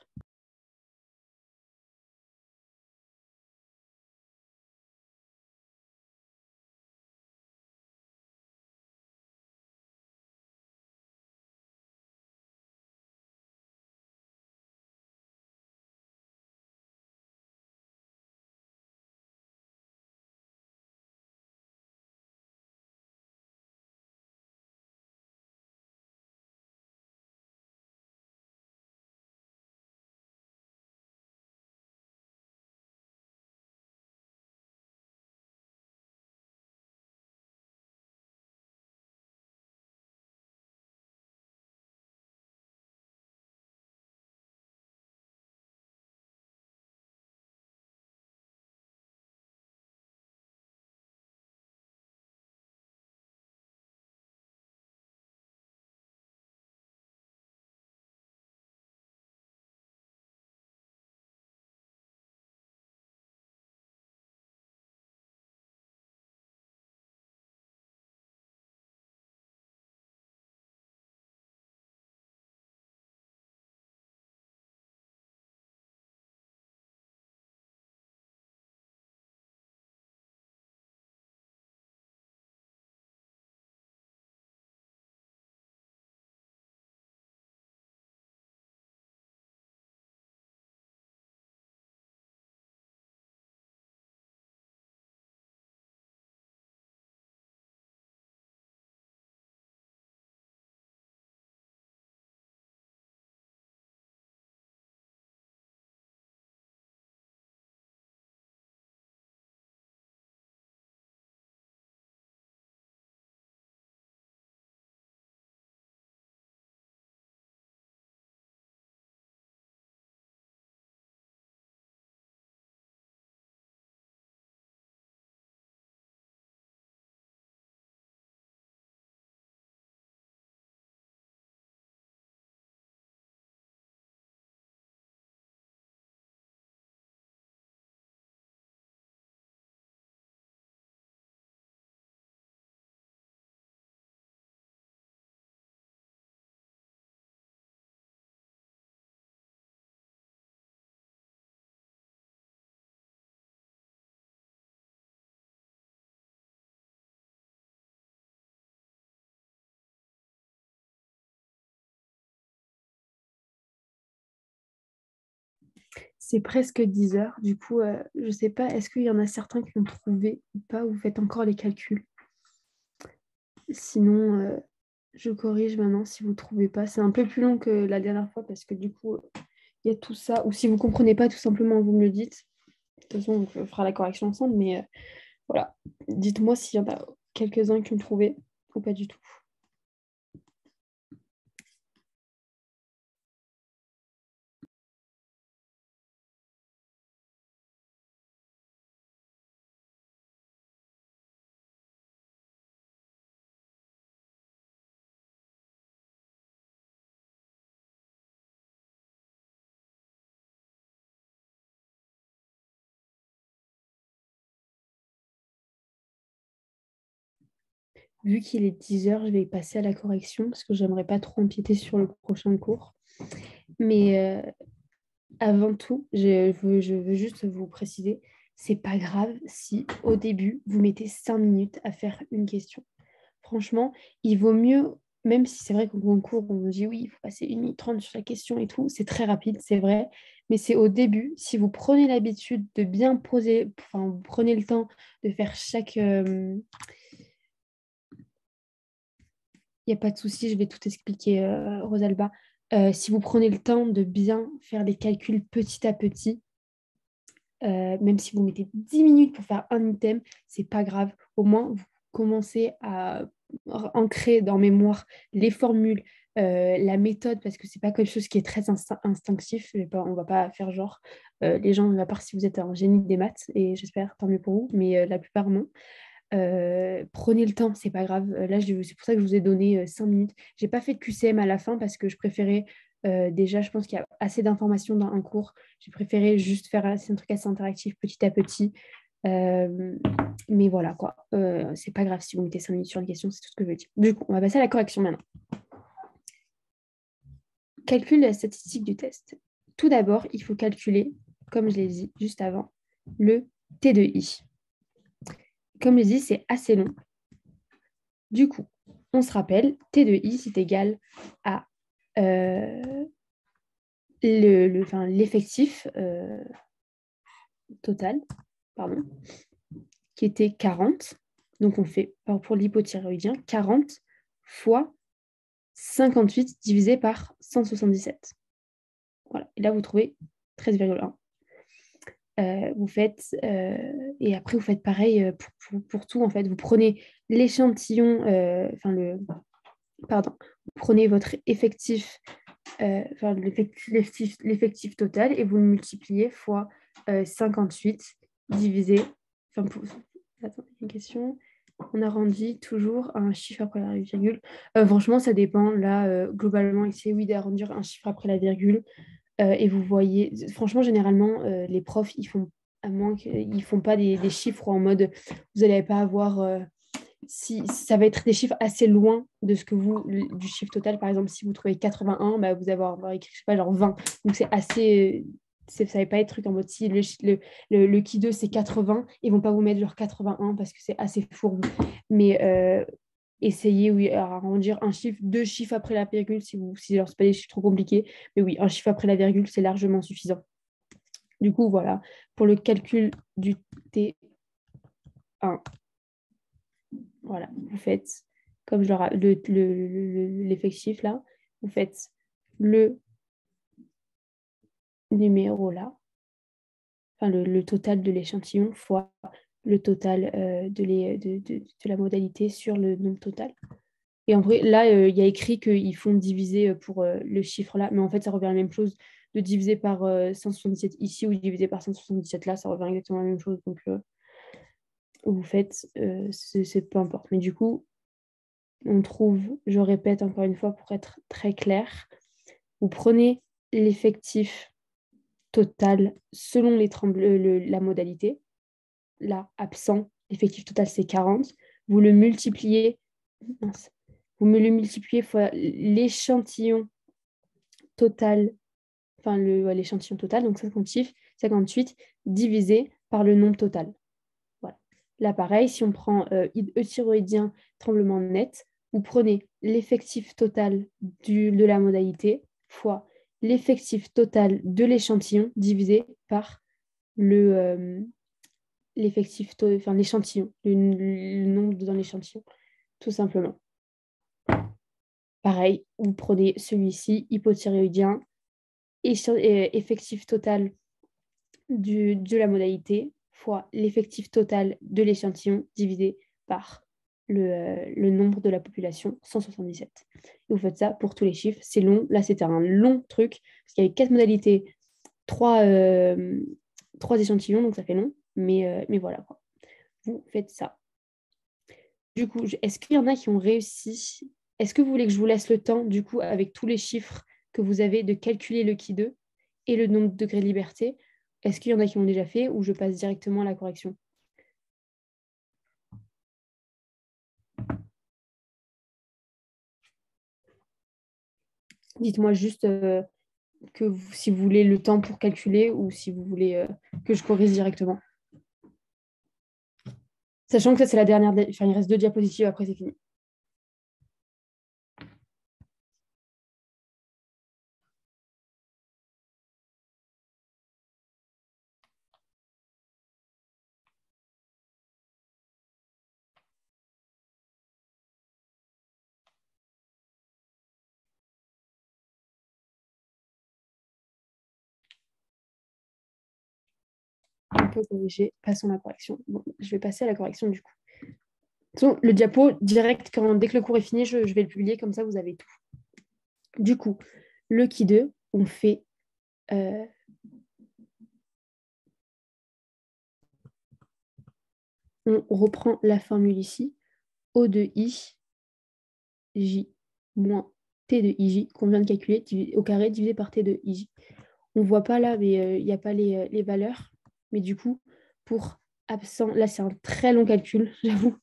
A: C'est presque 10 heures. Du coup, je ne sais pas, est-ce qu'il y en a certains qui ont trouvé ou pas, ou vous faites encore les calculs? Sinon, je corrige maintenant si vous ne trouvez pas. C'est un peu plus long que la dernière fois parce que du coup, il y a tout ça. Ou si vous ne comprenez pas, tout simplement, vous me le dites. De toute façon, on fera la correction ensemble. Mais voilà, dites-moi s'il y en a quelques-uns qui ont trouvé ou pas du tout. Vu qu'il est 10 heures, je vais passer à la correction parce que j'aimerais pas trop empiéter sur le prochain cours. Mais avant tout, je veux juste vous préciser, c'est pas grave si au début, vous mettez 5 minutes à faire une question. Franchement, il vaut mieux, même si c'est vrai qu'au concours, on nous dit oui, il faut passer 1 minute 30 sur la question et tout, c'est très rapide, c'est vrai, mais c'est au début, si vous prenez l'habitude de bien poser, enfin, vous prenez le temps de faire chaque... Il n'y a pas de souci, je vais tout expliquer, Rosalba. Si vous prenez le temps de bien faire les calculs petit à petit, même si vous mettez 10 minutes pour faire un item, c'est pas grave. Au moins, vous commencez à ancrer dans mémoire les formules, la méthode, parce que c'est pas quelque chose qui est très instinctif. On va pas faire genre les gens, à part si vous êtes un génie des maths, et j'espère, tant mieux pour vous, mais la plupart non. Prenez le temps, c'est pas grave. Là, c'est pour ça que je vous ai donné 5 minutes. J'ai pas fait de QCM à la fin parce que je préférais déjà, je pense qu'il y a assez d'informations dans un cours. J'ai préféré juste faire un truc assez interactif petit à petit. Euh, mais voilà quoi. C'est pas grave si vous mettez 5 minutes sur une question, c'est tout ce que je veux dire. Du coup, on va passer à la correction maintenant. Calcul de la statistique du test. Tout d'abord, il faut calculer, comme je l'ai dit juste avant, le T de I. Comme je l'ai dit, c'est assez long. Du coup, on se rappelle, T de I, c'est égal à l'effectif total, pardon, qui était 40. Donc, on fait, pour l'hypothyroïdien, 40 fois 58 divisé par 177. Voilà. Et là, vous trouvez 13,1. Vous faites, et après, vous faites pareil pour tout, en fait. Vous prenez l'échantillon, pardon, vous prenez votre effectif l'effectif total et vous le multipliez fois 58 divisé. Enfin, attends, une question. On arrondit toujours un chiffre après la virgule. Franchement, ça dépend. Là, globalement, ici, oui, d'arrondir un chiffre après la virgule. Et vous voyez, franchement, généralement, les profs, ils font, à moins qu'ils font pas des chiffres en mode, vous n'allez pas avoir si ça va être des chiffres assez loin de ce que vous, du chiffre total. Par exemple, si vous trouvez 81, bah, vous allez avoir écrit, je sais pas, genre 20. Donc, c'est assez. Ça ne va pas être truc en mode si le qui 2 c'est 80, ils vont pas vous mettre genre 81 parce que c'est assez fourbe. Mais essayez, oui, à arrondir un chiffre, 2 chiffres après la virgule si alors, c'est pas des chiffres trop compliqués. Mais oui, un chiffre après la virgule, c'est largement suffisant. Du coup, voilà, pour le calcul du T1, voilà, vous faites, comme je l'effectif là, vous faites le numéro là, enfin le total de l'échantillon fois le total de la modalité sur le nombre total. Et en vrai, là, il y a écrit qu'ils font diviser pour le chiffre là, mais en fait, ça revient à la même chose de diviser par 177 ici ou diviser par 177 là, ça revient exactement à la même chose. Donc, vous faites, c'est peu importe. Mais du coup, on trouve, je répète encore une fois pour être très clair, vous prenez l'effectif total selon la modalité. Là, absent, l'effectif total c'est 40. Vous le multipliez, mince, vous me le multipliez fois l'échantillon total, enfin l'échantillon total, donc 58 divisé par le nombre total. Voilà. Là, pareil, si on prend euthyroïdien tremblement net, vous prenez l'effectif total de la modalité fois l'effectif total de l'échantillon divisé par l'échantillon, le nombre dans l'échantillon, tout simplement. Pareil, vous prenez celui-ci, hypothyroïdien, effectif total de la modalité fois l'effectif total de l'échantillon divisé par le nombre de la population, 177. Et vous faites ça pour tous les chiffres. C'est long. Là, c'était un long truc parce qu'il y avait 4 modalités, 3 échantillons, donc ça fait long. Mais voilà, quoi. Vous faites ça. Du coup, est-ce qu'il y en a qui ont réussi? Est-ce que vous voulez que je vous laisse le temps, du coup, avec tous les chiffres que vous avez, de calculer le qui 2 et le nombre de degrés de liberté? Est-ce qu'il y en a qui ont déjà fait ou je passe directement à la correction? Dites-moi juste si vous voulez le temps pour calculer ou si vous voulez que je corrige directement. Sachant que ça, c'est la dernière. Enfin, il reste 2 diapositives, après, c'est fini. On peut corriger. Passons à la correction. Bon, je vais passer à la correction du coup. Le diapo, direct, dès que le cours est fini, je vais le publier, comme ça, vous avez tout. Du coup, le qui 2, on fait on reprend la formule ici. O de I, J moins T de IJ qu'on vient de calculer au carré divisé par T de IJ. On ne voit pas là, mais il n'y a pas les valeurs. Mais du coup, pour absent, là c'est un très long calcul, j'avoue.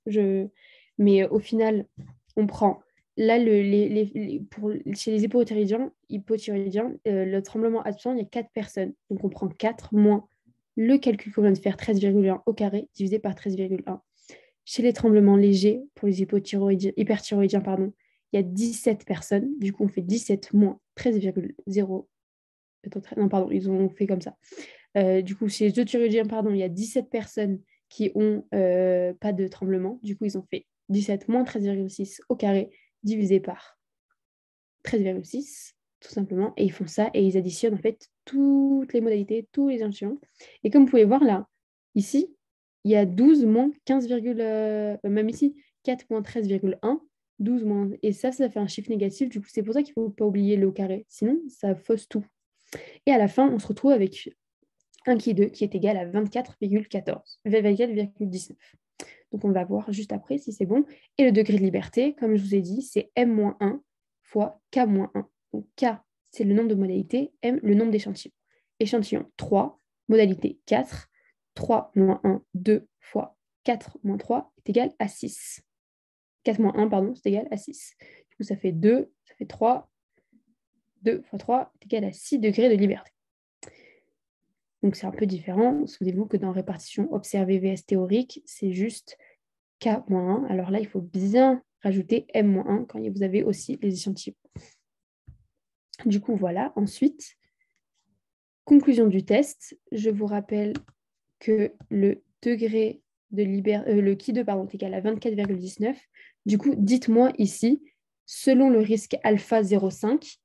A: Mais au final, on prend là chez les hypothyroïdiens, le tremblement absent, il y a 4 personnes. Donc on prend 4 moins le calcul qu'on vient de faire, 13,1 au carré divisé par 13,1. Chez les tremblements légers, pour les hyperthyroïdiens, pardon, il y a 17 personnes. Du coup, on fait 17 moins 13,0. Non, pardon, ils ont fait comme ça. Du coup, chez les euthyroïdiens, pardon, il y a 17 personnes qui n'ont pas de tremblement. Du coup, ils ont fait 17 moins 13,6 au carré divisé par 13,6, tout simplement. Et ils font ça et ils additionnent en fait toutes les modalités, tous les échantillons. Et comme vous pouvez voir là, ici, il y a 12 moins 15, même ici, 4 moins 13,1, 12 moins. Et ça fait un chiffre négatif. Du coup, c'est pour ça qu'il ne faut pas oublier le carré. Sinon, ça fausse tout. Et à la fin, on se retrouve avec un qui 2 qui est égal à 24,14, 24,19. Donc, on va voir juste après si c'est bon. Et le degré de liberté, comme je vous ai dit, c'est M-1 fois K-1. Donc, K, c'est le nombre de modalités, M, le nombre d'échantillons. Échantillon 3, modalité 4, 3 moins 1, 2 fois 4 moins 3 est égal à 6. 4 moins 1, pardon, c'est égal à 6. Du coup, ça fait 2, ça fait 3. 2 fois 3 est égal à 6 degrés de liberté. Donc, c'est un peu différent. Souvenez-vous que dans répartition observée vs théorique, c'est juste K-1. Alors là, il faut bien rajouter M-1 quand vous avez aussi les échantillons. Du coup, voilà. Ensuite, conclusion du test. Je vous rappelle que le degré de le qui 2 est égal à 24,19. Du coup, dites-moi ici, selon le risque alpha 0,5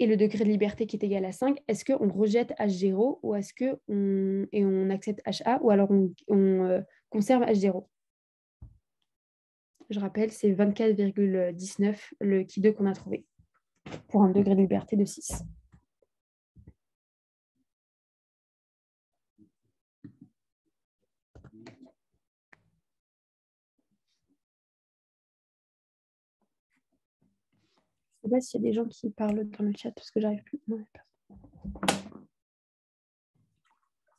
A: et le degré de liberté qui est égal à 5, est-ce qu'on rejette H0 ou est-ce qu'on accepte HA ou alors on conserve H0? Je rappelle, c'est 24,19 le qui 2 qu'on a trouvé pour un degré de liberté de 6. Je ne sais pas s'il y a des gens qui parlent dans le chat parce que j'arrive plus. Non,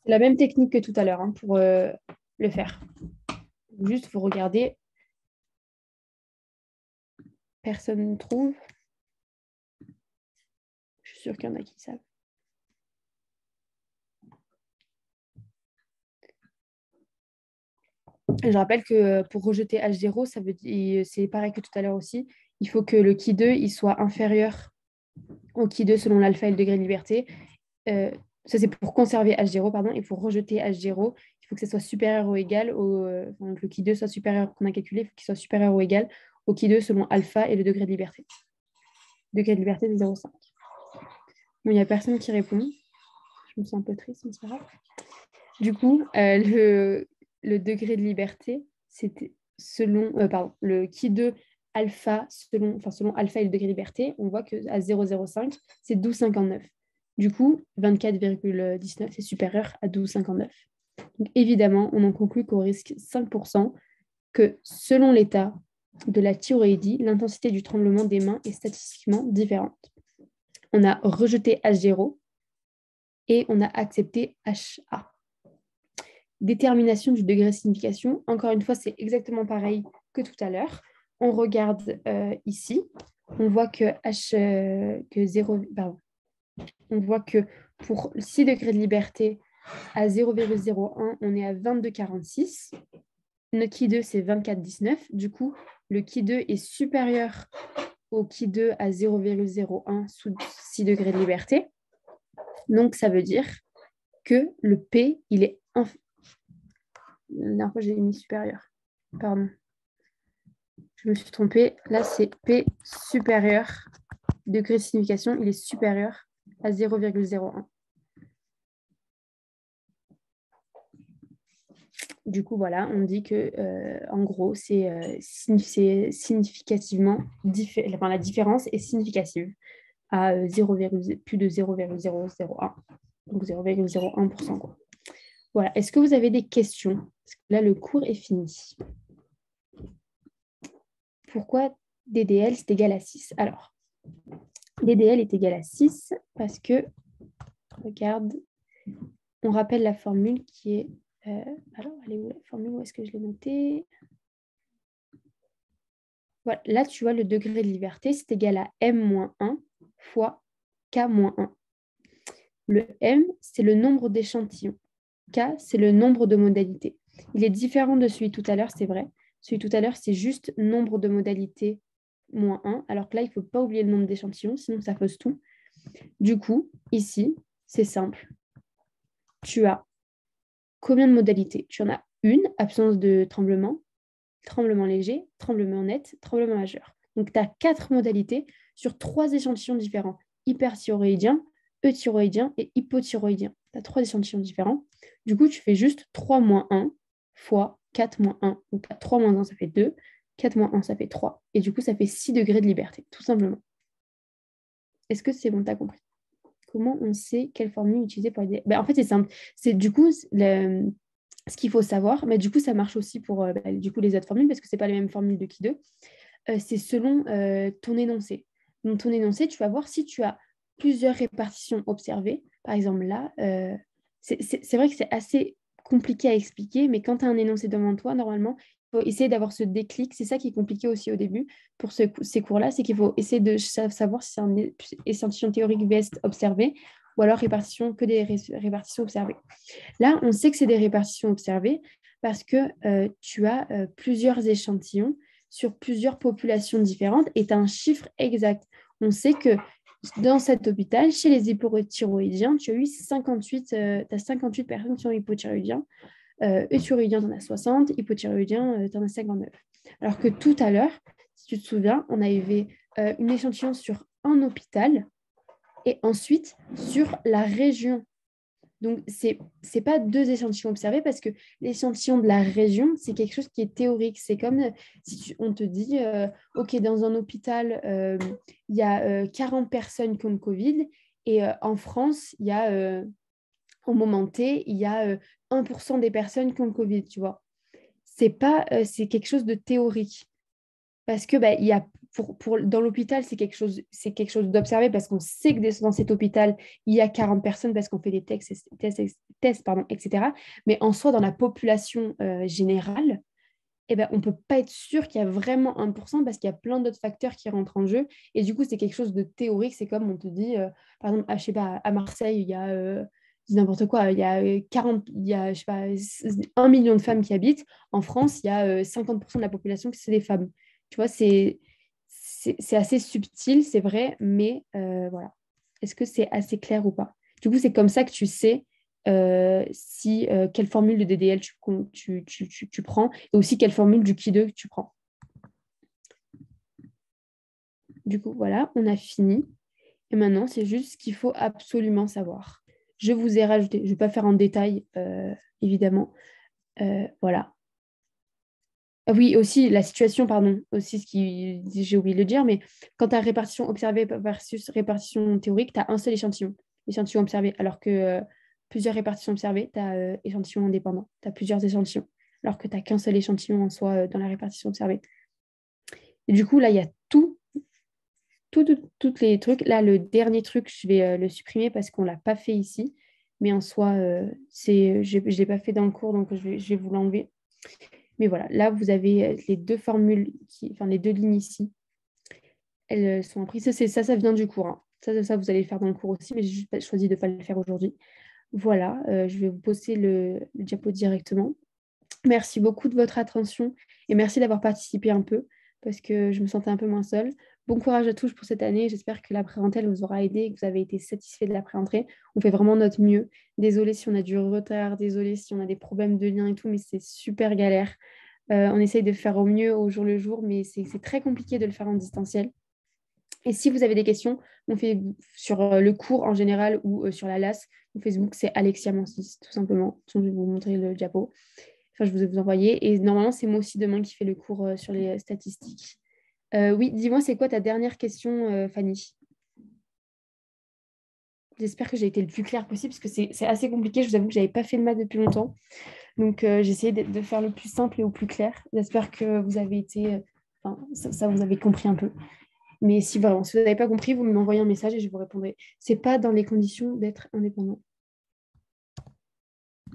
A: c'est la même technique que tout à l'heure pour le faire. Juste, vous regardez. Personne ne trouve. Je suis sûre qu'il y en a qui savent. Je rappelle que pour rejeter H0, ça veut dire, c'est pareil que tout à l'heure aussi, il faut que le qui 2 il soit inférieur au qui2 selon l'alpha et le degré de liberté. Ça, c'est pour conserver H0, pardon, et pour rejeter H0, il faut que ça soit supérieur ou égal donc le qui2 soit supérieur, qu'on a calculé, il faut qu'il soit supérieur ou égal au qui2 selon alpha et le degré de liberté. Degré de liberté de 0,5. Bon, il n'y a personne qui répond. Je me sens un peu triste, mais c'est pas grave. Du coup, le degré de liberté, c'était selon, le qui2 alpha, selon alpha et le degré de liberté, on voit qu'à 0,05, c'est 12,59. Du coup, 24,19, c'est supérieur à 12,59. Donc, évidemment, on en conclut qu'au risque 5%, que selon l'état de la thyroïdie, l'intensité du tremblement des mains est statistiquement différente. On a rejeté H0 et on a accepté HA. Détermination du degré de signification. Encore une fois, c'est exactement pareil que tout à l'heure. On regarde ici. On voit que 0, on voit que pour 6 degrés de liberté à 0,01, on est à 22,46. Notre qui2, c'est 24,19. Du coup, le qui2 est supérieur au qui2 à 0,01 sous 6 degrés de liberté. Donc, ça veut dire que le P, il est la dernière fois, j'ai mis supérieur. Pardon. Je me suis trompée. Là, c'est P supérieur. Degré de signification, il est supérieur à 0,01. Du coup, voilà, on dit que, en gros, c'est significativement la différence est significative à plus de 0,001, donc 0,01%, quoi. Voilà. Est-ce que vous avez des questions? Parce que là, le cours est fini. Pourquoi DDL c'est égal à 6? Alors, DDL est égal à 6 parce que, regarde, on rappelle la formule qui est... alors, elle est où la formule? Où est-ce que je l'ai notée? Voilà, là, tu vois, le degré de liberté, c'est égal à M-1 fois K-1. Le M, c'est le nombre d'échantillons. K, c'est le nombre de modalités. Il est différent de celui tout à l'heure, c'est vrai. Celui tout à l'heure, c'est juste nombre de modalités moins 1, alors que là, il ne faut pas oublier le nombre d'échantillons, sinon ça fausse tout. Du coup, ici, c'est simple. Tu as combien de modalités? Tu en as une, absence de tremblement, tremblement léger, tremblement net, tremblement majeur. Donc, tu as 4 modalités sur 3 échantillons différents. Hyperthyroïdien, euthyroïdien et hypothyroïdien. Tu as 3 échantillons différents. Du coup, tu fais juste 3 moins 1 fois 4 moins 1. Donc, 3 moins 1, ça fait 2. 4 moins 1, ça fait 3. Et du coup, ça fait 6 degrés de liberté, tout simplement. Est-ce que c'est bon, tu as compris? Comment on sait quelle formule utiliser pour aider? En fait, c'est simple. C'est du coup ce qu'il faut savoir, mais du coup, ça marche aussi pour du coup, les autres formules parce que ce n'est pas les mêmes formules de qui 2. C'est selon ton énoncé. Donc, ton énoncé, tu vas voir si tu as plusieurs répartitions observées. Par exemple, là, c'est vrai que c'est assez compliqué à expliquer, mais quand tu as un énoncé devant toi, normalement, il faut essayer d'avoir ce déclic. C'est ça qui est compliqué aussi au début pour ces cours-là, c'est qu'il faut essayer de savoir si c'est un échantillon théorique vs observé ou alors répartition que des répartitions observées. Là, on sait que c'est des répartitions observées parce que tu as plusieurs échantillons sur plusieurs populations différentes et tu as un chiffre exact. On sait que dans cet hôpital, chez les hypothyroïdiens, tu as eu 58 personnes qui sont hypothyroïdiens. Euthyroïdien, tu en as 60, hypothyroïdien, tu en as 59. Alors que tout à l'heure, si tu te souviens, on avait une échantillon sur un hôpital et ensuite sur la région. Donc, ce n'est pas 2 échantillons observés parce que l'échantillon de la région, c'est quelque chose qui est théorique. C'est comme si on te dit, OK, dans un hôpital, il y a 40 personnes qui ont le Covid et en France, il y a, au moment T, il y a 1% des personnes qui ont le Covid, tu vois. C'est quelque chose de théorique. Parce que il y a dans l'hôpital, c'est quelque chose d'observé parce qu'on sait que dans cet hôpital, il y a 40 personnes parce qu'on fait des tests, etc. Mais en soi, dans la population générale, on ne peut pas être sûr qu'il y a vraiment 1% parce qu'il y a plein d'autres facteurs qui rentrent en jeu. Et du coup, c'est quelque chose de théorique. C'est comme on te dit, par exemple, je sais pas, à Marseille, il y a n'importe quoi, il y a 40, il y a, je sais pas, 1 million de femmes qui habitent. En France, il y a 50% de la population qui c'est des femmes. Tu vois, c'est assez subtil, c'est vrai, mais voilà. Est-ce que c'est assez clair ou pas? Du coup, c'est comme ça que tu sais quelle formule de DDL tu prends et aussi quelle formule du Ki2 tu prends. Du coup, voilà, on a fini. Et maintenant, c'est juste ce qu'il faut absolument savoir. Je vous ai rajouté, je ne vais pas faire en détail, évidemment. Voilà. Ah oui, aussi la situation, pardon, aussi ce qui, j'ai oublié de le dire, mais quand tu as répartition observée versus répartition théorique, tu as un seul échantillon, échantillon observé, alors que plusieurs répartitions observées, tu as échantillon indépendant, tu as plusieurs échantillons, alors que tu n'as qu'un seul échantillon en soi dans la répartition observée. Et du coup, là, il y a toutes les trucs. Là, le dernier truc, je vais le supprimer parce qu'on ne l'a pas fait ici, mais en soi, je ne l'ai pas fait dans le cours, donc je vais vous l'enlever. Mais voilà, là, vous avez les deux formules, enfin les deux lignes ici. Elles sont prises. Ça vient du cours, hein. Ça, vous allez le faire dans le cours aussi, mais j'ai juste choisi de ne pas le faire aujourd'hui. Voilà, je vais vous poster le diapo directement. Merci beaucoup de votre attention et merci d'avoir participé un peu parce que je me sentais un peu moins seule. Bon courage à tous pour cette année. J'espère que la pré-rentrée vous aura aidé et que vous avez été satisfait de la pré-rentrée. On fait vraiment notre mieux. Désolée si on a du retard, désolée si on a des problèmes de lien et tout, mais c'est super galère. On essaye de faire au mieux au jour le jour, mais c'est très compliqué de le faire en distanciel. Et si vous avez des questions, on fait sur le cours en général ou sur la LAS, mon Facebook, c'est Alexia Mancis, tout simplement. Je vais vous montrer le diapo. Enfin, je vous ai vous envoyé. Et normalement, c'est moi aussi demain qui fais le cours sur les statistiques. Oui, dis-moi, c'est quoi ta dernière question, Fanny? J'espère que j'ai été le plus clair possible parce que c'est assez compliqué. Je vous avoue que je n'avais pas fait de maths depuis longtemps. Donc, j'ai essayé de faire le plus simple et au plus clair. J'espère que vous avez été... enfin, ça, vous avez compris un peu. Mais si vraiment, si vous n'avez pas compris, vous m'envoyez un message et je vous répondrai. C'est pas dans les conditions d'être indépendant.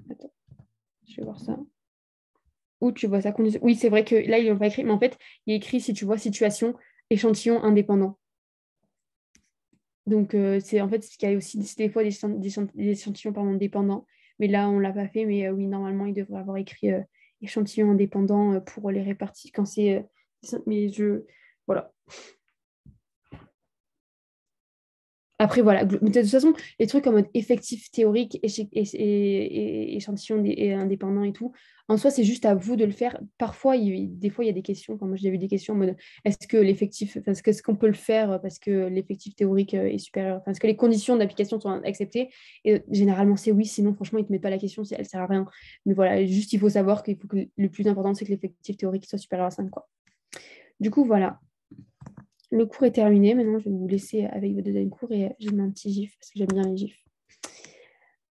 A: Attends, je vais voir ça. Où tu vois sa condition. Oui, c'est vrai que là, ils n'ont pas écrit, mais en fait, il est écrit si tu vois situation, échantillon indépendant. Donc, c'est en fait ce qu'il y a aussi des fois des échantillons pardon, dépendants. Mais là, on ne l'a pas fait. Mais oui, normalement, il devrait avoir écrit échantillon indépendant pour les réparties quand c'est. Mais je. Voilà. Après, voilà, de toute façon, les trucs en mode effectif théorique, échantillon indépendant et tout, en soi, c'est juste à vous de le faire. Parfois, des fois, il y a des questions, comme moi, j'ai vu des questions en mode est-ce que l'effectif, enfin, est-ce qu'on peut le faire parce que l'effectif théorique est supérieur, enfin, est-ce que les conditions d'application sont acceptées? Et généralement, c'est oui, sinon, franchement, ils ne te mettent pas la question, elle ne sert à rien. Mais voilà, juste, il faut savoir qu'il faut que le plus important, c'est que l'effectif théorique soit supérieur à 5, quoi. Du coup, voilà. Le cours est terminé. Maintenant, je vais vous laisser avec votre deuxième cours et je mets un petit gif parce que j'aime bien les gifs.